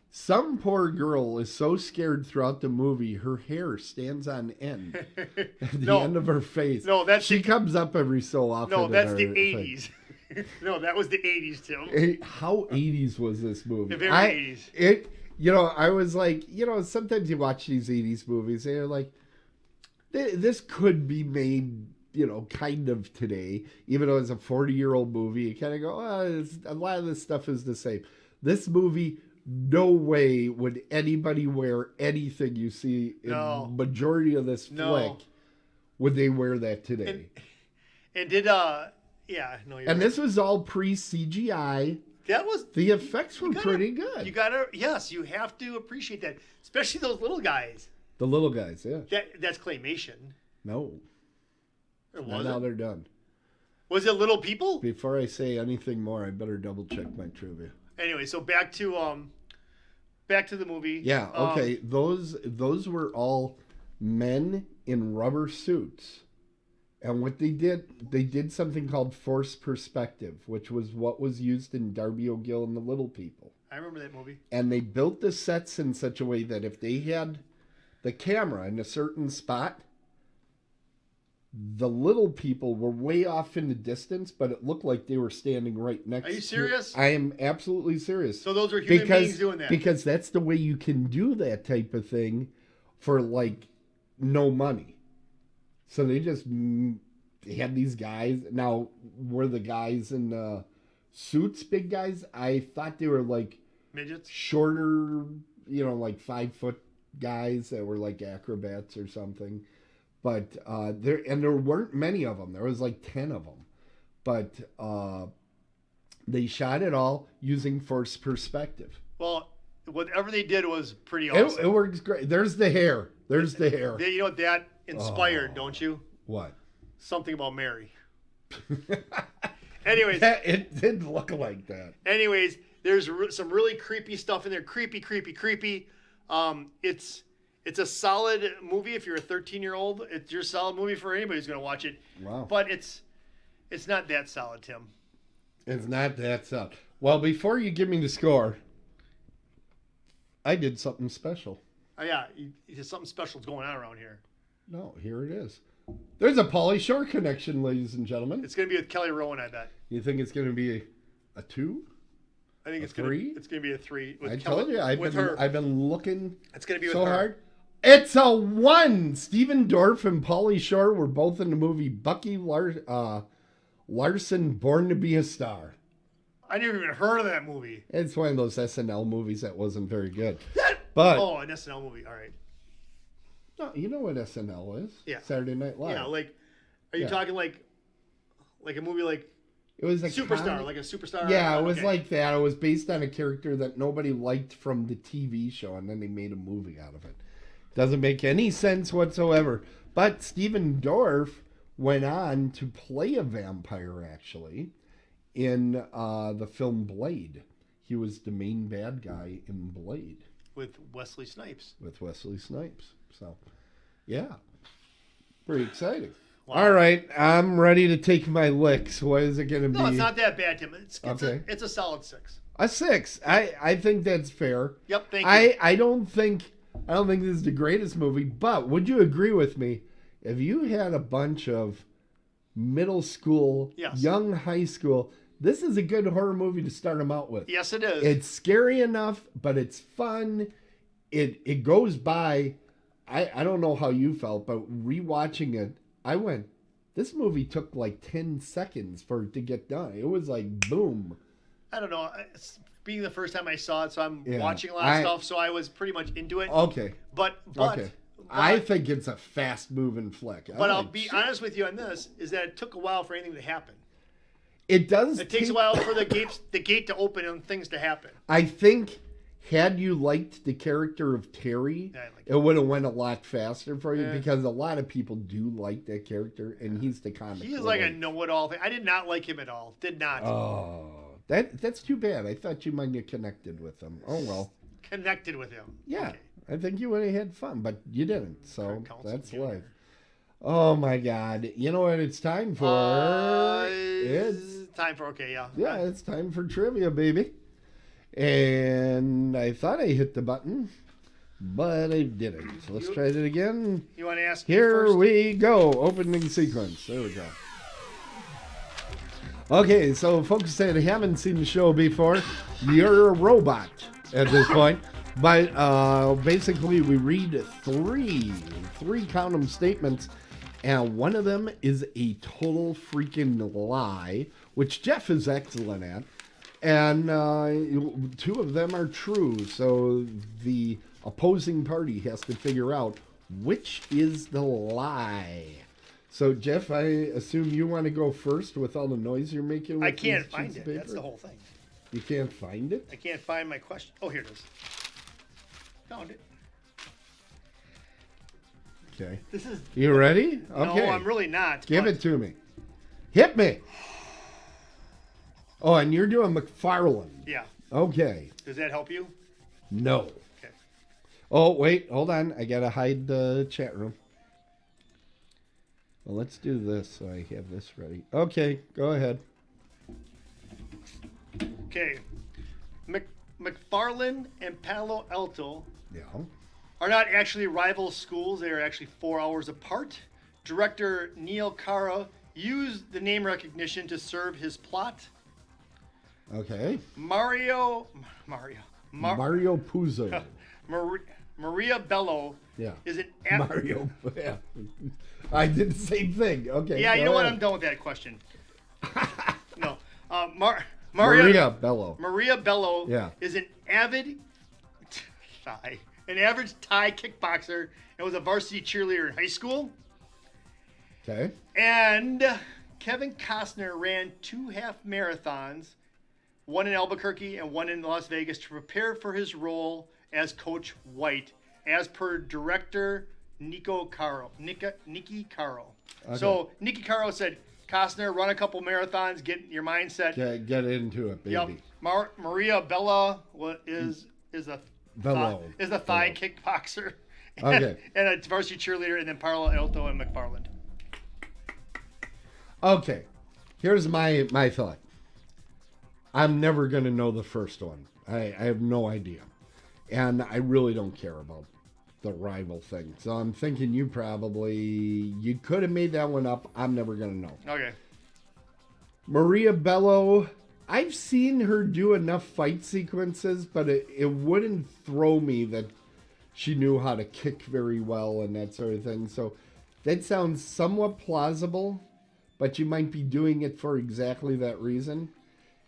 some poor girl is so scared throughout the movie, her hair stands on end at the end of her face. No, she comes up every so often. No, that's the 80s. No, that was the 80s, Tim. How 80s was this movie? The very 80s. I was like, sometimes you watch these 80s movies and you're like, this could be made, kind of today. Even though it's a 40-year-old movie, you kind of go, a lot of this stuff is the same. This movie, no way would anybody wear anything you see in the majority of this flick. Would they wear that today? And did, yeah, no, you're and right. this was all pre-CGI. The effects were pretty good. You have to appreciate that, especially those little guys. The little guys, yeah. That's claymation. No. Now they're done. Was it little people? Before I say anything more, I better double check my trivia. Anyway, so back to the movie. Yeah, okay. Those were all men in rubber suits. And what they did something called forced perspective, which was what was used in Darby O'Gill and the Little People. I remember that movie. And they built the sets in such a way that if they had the camera in a certain spot, the little people were way off in the distance, but it looked like they were standing right next to... Are you serious? I am absolutely serious. So those are human beings doing that? Because that's the way you can do that type of thing for, no money. So they just had these guys. Now, were the guys in suits big guys? I thought they were midgets, shorter, 5-foot guys that were acrobats or something. But there weren't many of them. There was 10 of them. But they shot it all using forced perspective. Well, whatever they did was pretty awesome. It works great. There's the hair. You know what that inspired, don't you? What? Something about Mary. Anyways. It did look like that. Anyways, there's some really creepy stuff in there. Creepy. It's a solid movie if you're a 13-year-old. It's your solid movie for anybody who's going to watch it. Wow. But it's not that solid, Tim. It's not that solid. Well, before you give me the score, I did something special. Oh, yeah. Something special's going on around here. No, here it is. There's a Pauly Shore connection, ladies and gentlemen. It's going to be with Kelly Rowan, I bet. You think it's going to be a 2? I think it's three? It's gonna be a 3. With I told you, I've been looking it's gonna be so with her. hard. It's a 1. Stephen Dorff and Pauly Shore were both in the movie Bucky Larson, Born to Be a Star. I never even heard of that movie. It's one of those SNL movies that wasn't very good. But an SNL movie. All right. no, you know what SNL is? Yeah. Saturday Night Live. Yeah, like, are you talking like a movie like it was a Superstar, like a Superstar? Yeah, it was okay. like that. It was based on a character that nobody liked from the TV show, and then they made a movie out of it. Doesn't make any sense whatsoever. But Stephen Dorff went on to play a vampire, actually, in the film Blade. He was the main bad guy in Blade. With Wesley Snipes. So, yeah. Pretty exciting. Wow. All right, I'm ready to take my licks. What is it going to be? No, it's not that bad, Tim. It's a solid 6. A 6. I think that's fair. Yep, thank you. I don't think this is the greatest movie, but would you agree with me? If you had a bunch of middle school, young high school, this is a good horror movie to start them out with. Yes, it is. It's scary enough, but it's fun. It goes by. I don't know how you felt, but rewatching it, I went, this movie took like 10 seconds for it to get done. It was like, boom. I don't know. It's being the first time I saw it, so I'm watching a lot of stuff, so I was pretty much into it. Okay. But I think it's a fast-moving flick. But I'll be honest with you on this, is that it took a while for anything to happen. It does. It takes a while for the gate to open and things to happen. I think had you liked the character of Terry, it would have went a lot faster for you because a lot of people do like that character, and he's the comic. He is like a know-it-all thing. I did not like him at all. Did not. Oh, that's too bad. I thought you might get connected with him. Oh well. Connected with him. Yeah, okay. I think you would have had fun, but you didn't. So that's life. Oh my God! You know what it's time for? It's time for yeah. Yeah, it's time for trivia, baby. And I thought I hit the button, but I didn't. So let's try it again. You want to ask? Here we go. Opening sequence. There we go. Okay, so folks that haven't seen the show before, you're a robot at this point. But basically, we read three count 'em statements, and one of them is a total freaking lie, which Jeff is excellent at. And 2 of them are true, so the opposing party has to figure out which is the lie. So, Jeff, I assume you want to go first with all the noise you're making? I can't find it. That's the whole thing. You can't find it? I can't find my question. Oh, here it is. Found it. Okay. This is. You ready? Okay. No, I'm really not. Give it to me. Hit me. Oh, and you're doing McFarland. Yeah. Okay. Does that help you? No. Okay. Oh, wait. Hold on. I got to hide the chat room. Well, let's do this so I have this ready. Okay. Go ahead. Okay. McFarland and Palo Alto Yeah. are not actually rival schools. They are actually 4 hours apart. Director Neil Cara used the name recognition to serve his plot. Okay. Mario Puzo. Maria Bello is an Mario. Yeah. I did the same thing. Okay. Yeah, you know what? I'm done with that question. No. Maria Bello. Maria Bello is an average Thai kickboxer and was a varsity cheerleader in high school. Okay. And Kevin Costner ran 2 half marathons, one in Albuquerque and one in Las Vegas, to prepare for his role as Coach White, as per director Nikki Caro. Okay. So Nikki Caro said, Costner, run a couple marathons, get your mindset. Get into it, baby. Yep. Maria Bella is a Thai kickboxer. Okay. And a varsity cheerleader, and then Palo Alto and McFarland. Okay. Here's my thought. I'm never going to know the first one. I have no idea. And I really don't care about the rival thing. So I'm thinking you could have made that one up. I'm never going to know. Okay. Maria Bello I've seen her do enough fight sequences, but it wouldn't throw me that she knew how to kick very well and that sort of thing. So that sounds somewhat plausible, but you might be doing it for exactly that reason.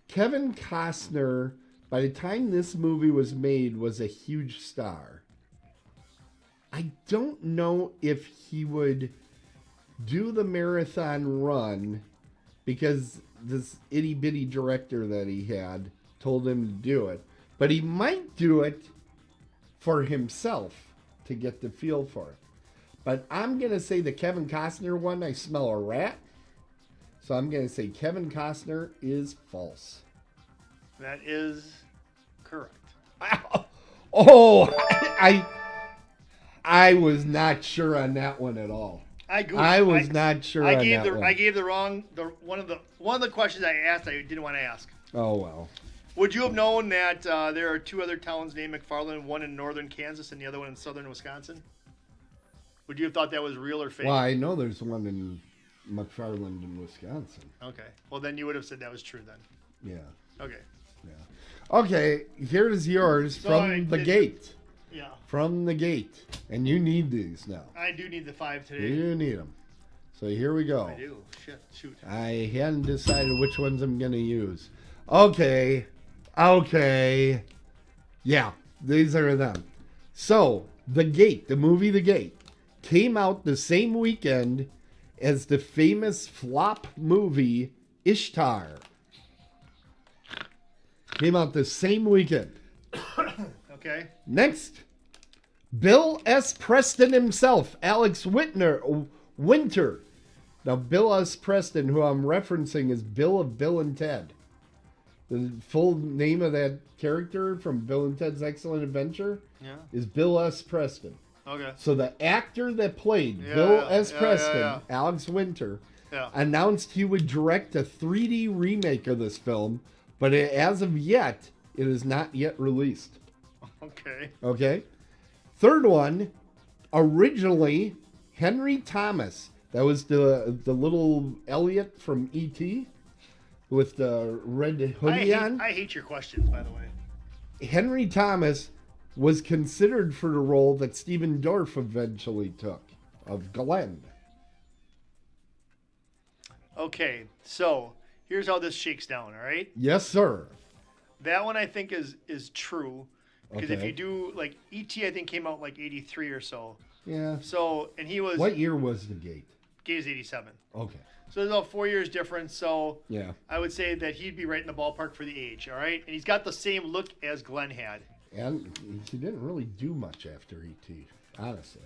Kevin Costner, by the time this movie was made, was a huge star. I don't know if he would do the marathon run because this itty bitty director that he had told him to do it, but he might do it for himself to get the feel for it. But I'm going to say the Kevin Costner one, I smell a rat. So I'm going to say Kevin Costner is false. That is correct. Oh, I was not sure on that one at all. I was not sure on that one. I gave the wrong one of the questions I asked I didn't want to ask. Oh well. Would you have known that there are two other towns named McFarland, one in northern Kansas and the other one in southern Wisconsin? Would you have thought that was real or fake? Well, I know there's one in McFarland in Wisconsin. Okay. Well, then you would have said that was true then. Yeah. Okay. Yeah. Okay, here's yours from The Gate. Yeah. From The Gate. And you need these now. I do need the 5 today. You need them. So here we go. I do. Shit. Shoot. I hadn't decided which ones I'm going to use. Okay. Yeah, these are them. So, The Gate, the movie The Gate, came out the same weekend as the famous flop movie Ishtar. Came out the same weekend. Okay. Next, Bill S. Preston himself, Alex Winter. Now, Bill S. Preston, who I'm referencing, is Bill of Bill and Ted. The full name of that character from Bill and Ted's Excellent Adventure is Bill S. Preston. Okay. So the actor that played Bill S. Preston, Alex Winter, announced he would direct a 3D remake of this film, but as of yet, it is not yet released. Okay. Third one, originally Henry Thomas. That was the little Elliot from E.T. with the red hoodie on. I hate your questions, by the way. Henry Thomas was considered for the role that Stephen Dorff eventually took of Glenn. Okay, so here's how this shakes down, all right? Yes, sir. That one I think is true. Because if you do, like, E.T. I think came out like 83 or so. Yeah. So, and he was... What year was The Gate? Gate is 87. Okay. So there's about 4 years difference. So yeah, I would say that he'd be right in the ballpark for the age, all right? And he's got the same look as Glenn had. And he didn't really do much after E.T., honestly.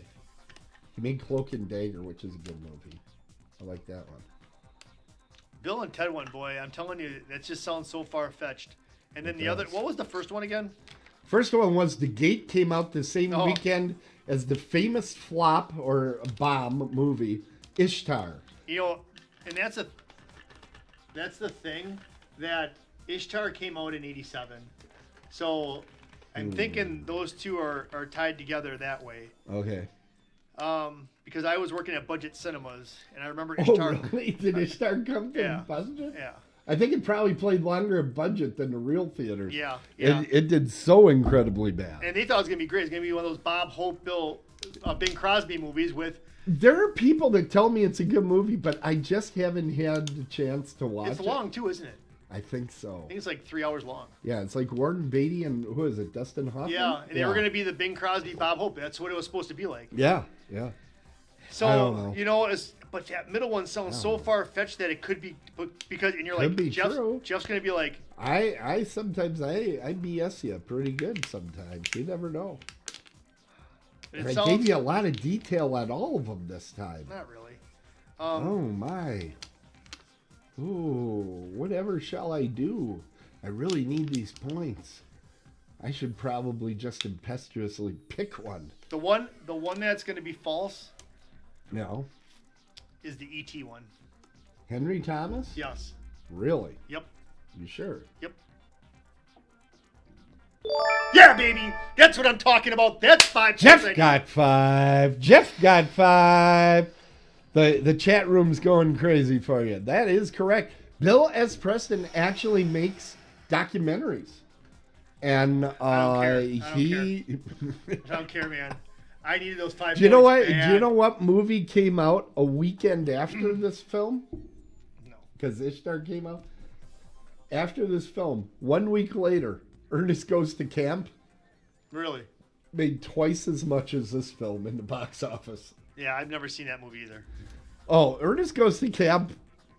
He made Cloak and Dagger, which is a good movie. I like that one. Bill and Ted one, boy, I'm telling you, that just sounds so far-fetched. And then the other, what was the first one again? First one was The Gate came out the same weekend as the famous flop or bomb movie, Ishtar. You know, and that's the thing, that Ishtar came out in 87. So I'm thinking those two are tied together that way. Okay. Because I was working at Budget Cinemas, and I remember Ishtar. Oh, really? Did Ishtar come from Budget? Yeah. I think it probably played longer at Budget than the real theaters. Yeah. It did so incredibly bad. And they thought it was going to be great. It's going to be one of those Bob Hope, Bing Crosby movies with... There are people that tell me it's a good movie, but I just haven't had the chance to watch it. It's long, too, isn't it? I think so. I think it's like 3 hours long. Yeah, it's like Warren Beatty and, who is it, Dustin Hoffman? Yeah, and they were going to be the Bing Crosby, Bob Hope. That's what it was supposed to be like. Yeah. So, I don't know. But that middle one sounds so far-fetched that it could be, because, and you're Could be like, true. Jeff's going to be like... I sometimes, I BS you pretty good sometimes. You never know. And I gave you a lot of detail on all of them this time. Not really. Oh, my. Ooh, whatever shall I do? I really need these points. I should probably just impetuously pick one. The one that's going to be false... No. Is the E.T. one. Henry Thomas? Yes. Really? Yep. You sure? Yep. Yeah, baby! That's what I'm talking about. That's 5 Jeff got 5. Jeff got 5. The chat room's going crazy for you. That is correct. Bill S. Preston actually makes documentaries. And I don't care, man. I needed those 5 Do you know points what? bad. Do you know what movie came out a weekend after this film? No. Because Ishtar came out after this film. 1 week later, Ernest Goes to Camp Really? made twice as much as this film in the box office. Yeah, I've never seen that movie either. Oh, Ernest Goes to Camp.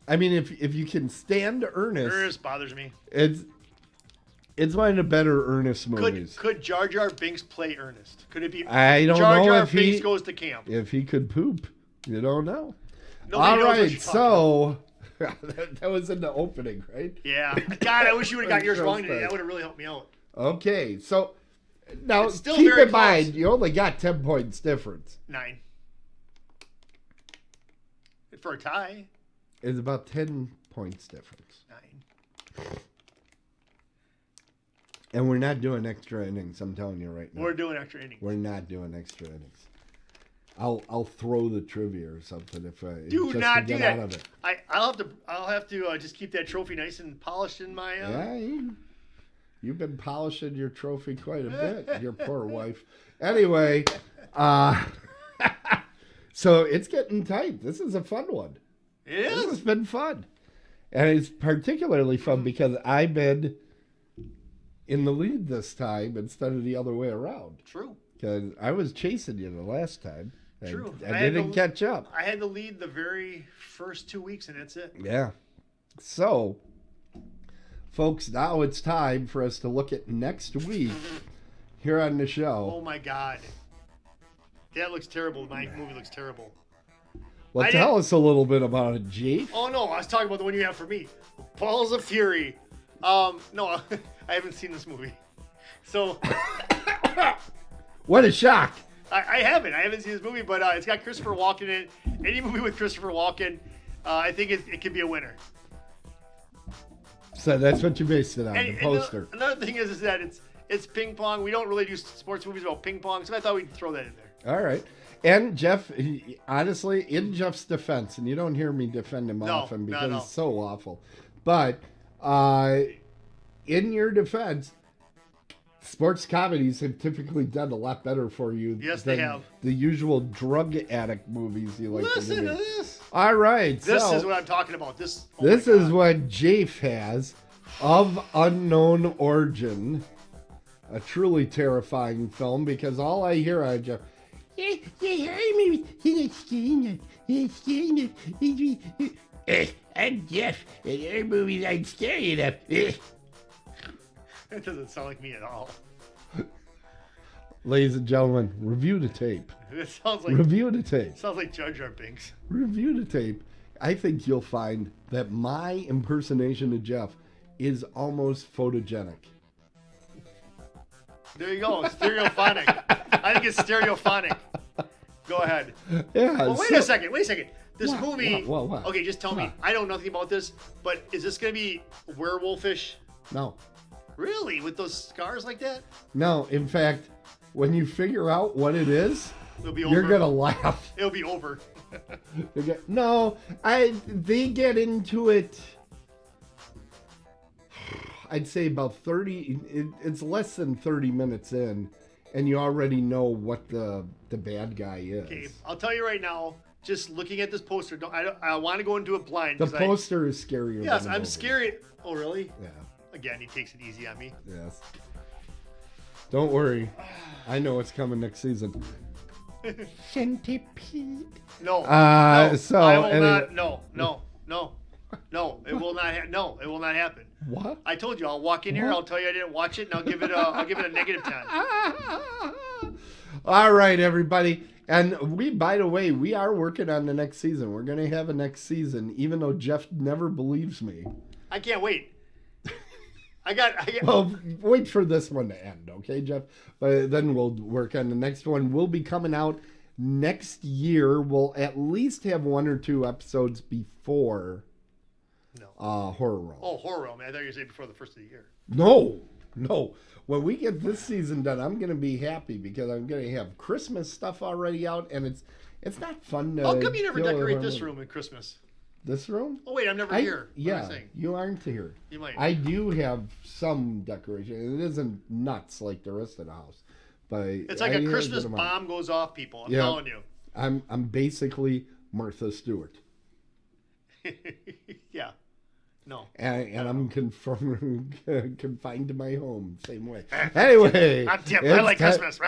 I mean, if you can stand Ernest, Ernest bothers me. it's one of the better Ernest movies. Could Jar Jar Binks play Ernest? Could it be I don't Jar know Jar if Binks he goes to camp? if he could poop. You don't know. Nobody All knows what right, you're so that was in the opening, right? Yeah. God, I wish you would have got yours wrong today. That That would have really helped me out. Okay, so now It's still keep very in mind close. you only got 10 points difference. 9. For a tie. It's about 10 points difference. 9. And we're not doing extra innings, I'm telling you right now. We're doing extra innings. We're not doing extra innings. I'll throw the trivia or something if I Do just not to do get that. out of it. I'll have to just keep that trophy nice and polished in my. Yeah, you've been polishing your trophy quite a bit, your poor wife. Anyway, so it's getting tight. This is a fun one. It This has is. been fun. And it's particularly fun because I've been in the lead this time instead of the other way around. True. Because I was chasing you the last time. True. I didn't catch up. I had to lead the very first 2 weeks, and that's it. Yeah. So, folks, now it's time for us to look at next week here on the Oh show. my God. That looks terrible. My movie looks terrible. Well, I tell us a little bit about it, Chief. Oh no, I was talking about the one you have for me. Balls of Fury. No, I haven't seen this movie. So What a shock. I haven't seen this movie, but it's got Christopher Walken in it. Any movie with Christopher Walken, I think it could be a winner. So that's what you based it on, And, the and poster. another thing is that it's ping pong. We don't really do sports movies about ping pong, so I thought we'd throw that in there. All right. And Jeff, honestly, in Jeff's defense, and you don't hear me defend him often because no. it's so awful, but in your defense, sports comedies have typically done a lot better for you Yes, than they have. the usual drug addict movies you like Listen to to do. this. All right. This so is what I'm talking about. This this my is God. what Jafe has of unknown origin. A truly terrifying film because all I hear on Jeff. I'm Jeff, and your movies aren't scary enough. That doesn't sound like me at all. Ladies and gentlemen, review the tape. It sounds like Review the tape. Jar Jar Binks. Review the tape. I think you'll find that my impersonation of Jeff is almost photogenic. There you go. Stereophonic. I think it's stereophonic. Go ahead. Yeah. Well, wait a second. This What? movie. What? Okay, just tell me. What? I know nothing about this, but is this going to be werewolfish? No. Really? With those scars like that? No. In fact, when you figure out what it is, It'll be you're over. gonna laugh. It'll be over. No, they get into it. I'd say about 30. It's less than 30 minutes in, and you already know what the bad guy is. Okay, I'll tell you right now. Just looking at this poster, I want to go into it blind. The 'cause poster is scarier. Yes, than the I'm movie. scared. Oh, really? Yeah. Again, he takes it easy on me. Yes. Don't worry, I know what's coming next season. Centipede. No. No, so, I will anyway. not. No. It will not. No, it will not happen. What? I told you. I'll walk in here. What? I'll tell you I didn't watch it, and I'll give it a negative 10. All right, everybody. And by the way, we are working on the next season. We're going to have a next season, even though Jeff never believes me. I can't wait. I got. Well, wait for this one to end, okay, Jeff? But then we'll work on the next one. We'll be coming out next year. We'll at least have 1 or 2 episodes before Horror Room. Oh, horror realm. I thought you were saying before the first of the year. No. When we get this season done, I'm going to be happy because I'm going to have Christmas stuff already out, and it's not fun to. How come you never deal with decorate horror this movie. room at Christmas? This room? Oh wait, I'm never here. What am I Yeah, saying? you aren't here. You might. I do have some decoration. It isn't nuts like the rest of the house, but It's like a Christmas bomb goes off, people. I'm telling you. I'm basically Martha Stewart. Yeah. No. And I'm confined to my home, same way. Anyway. I'm Tim. I like Christmas.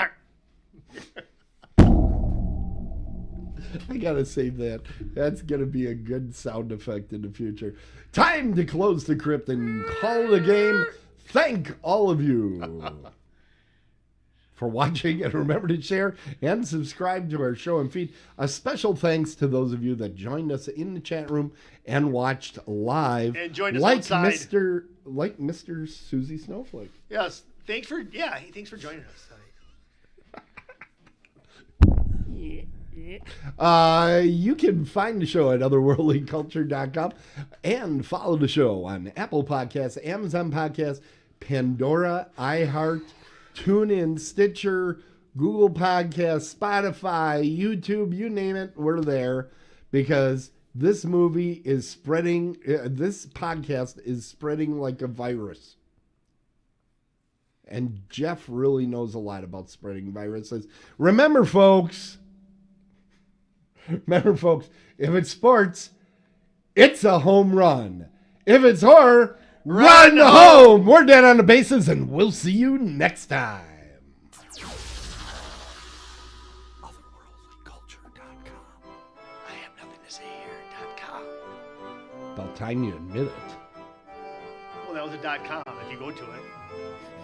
I gotta save that. That's gonna be a good sound effect in the future. Time to close the crypt and call the game. Thank all of you for watching, and remember to share and subscribe to our show and feed. A special thanks to those of you that joined us in the chat room and watched live, and joined us outside. Mr. Susie Snowflake. Yes, thanks for joining us. You can find the show at otherworldlyculture.com and follow the show on Apple Podcasts, Amazon Podcasts, Pandora, iHeart, TuneIn, Stitcher, Google Podcasts, Spotify, YouTube, you name it, we're there, because this movie is spreading, this podcast is spreading like a virus. And Jeff really knows a lot about spreading viruses. Remember, folks, if it's sports, it's a home run. If it's horror, run home. We're dead on the bases, and we'll see you next time. Otherworldlyculture.com. I have nothing to say here.com. About time you admit it. Well, that was a .com if you go to it.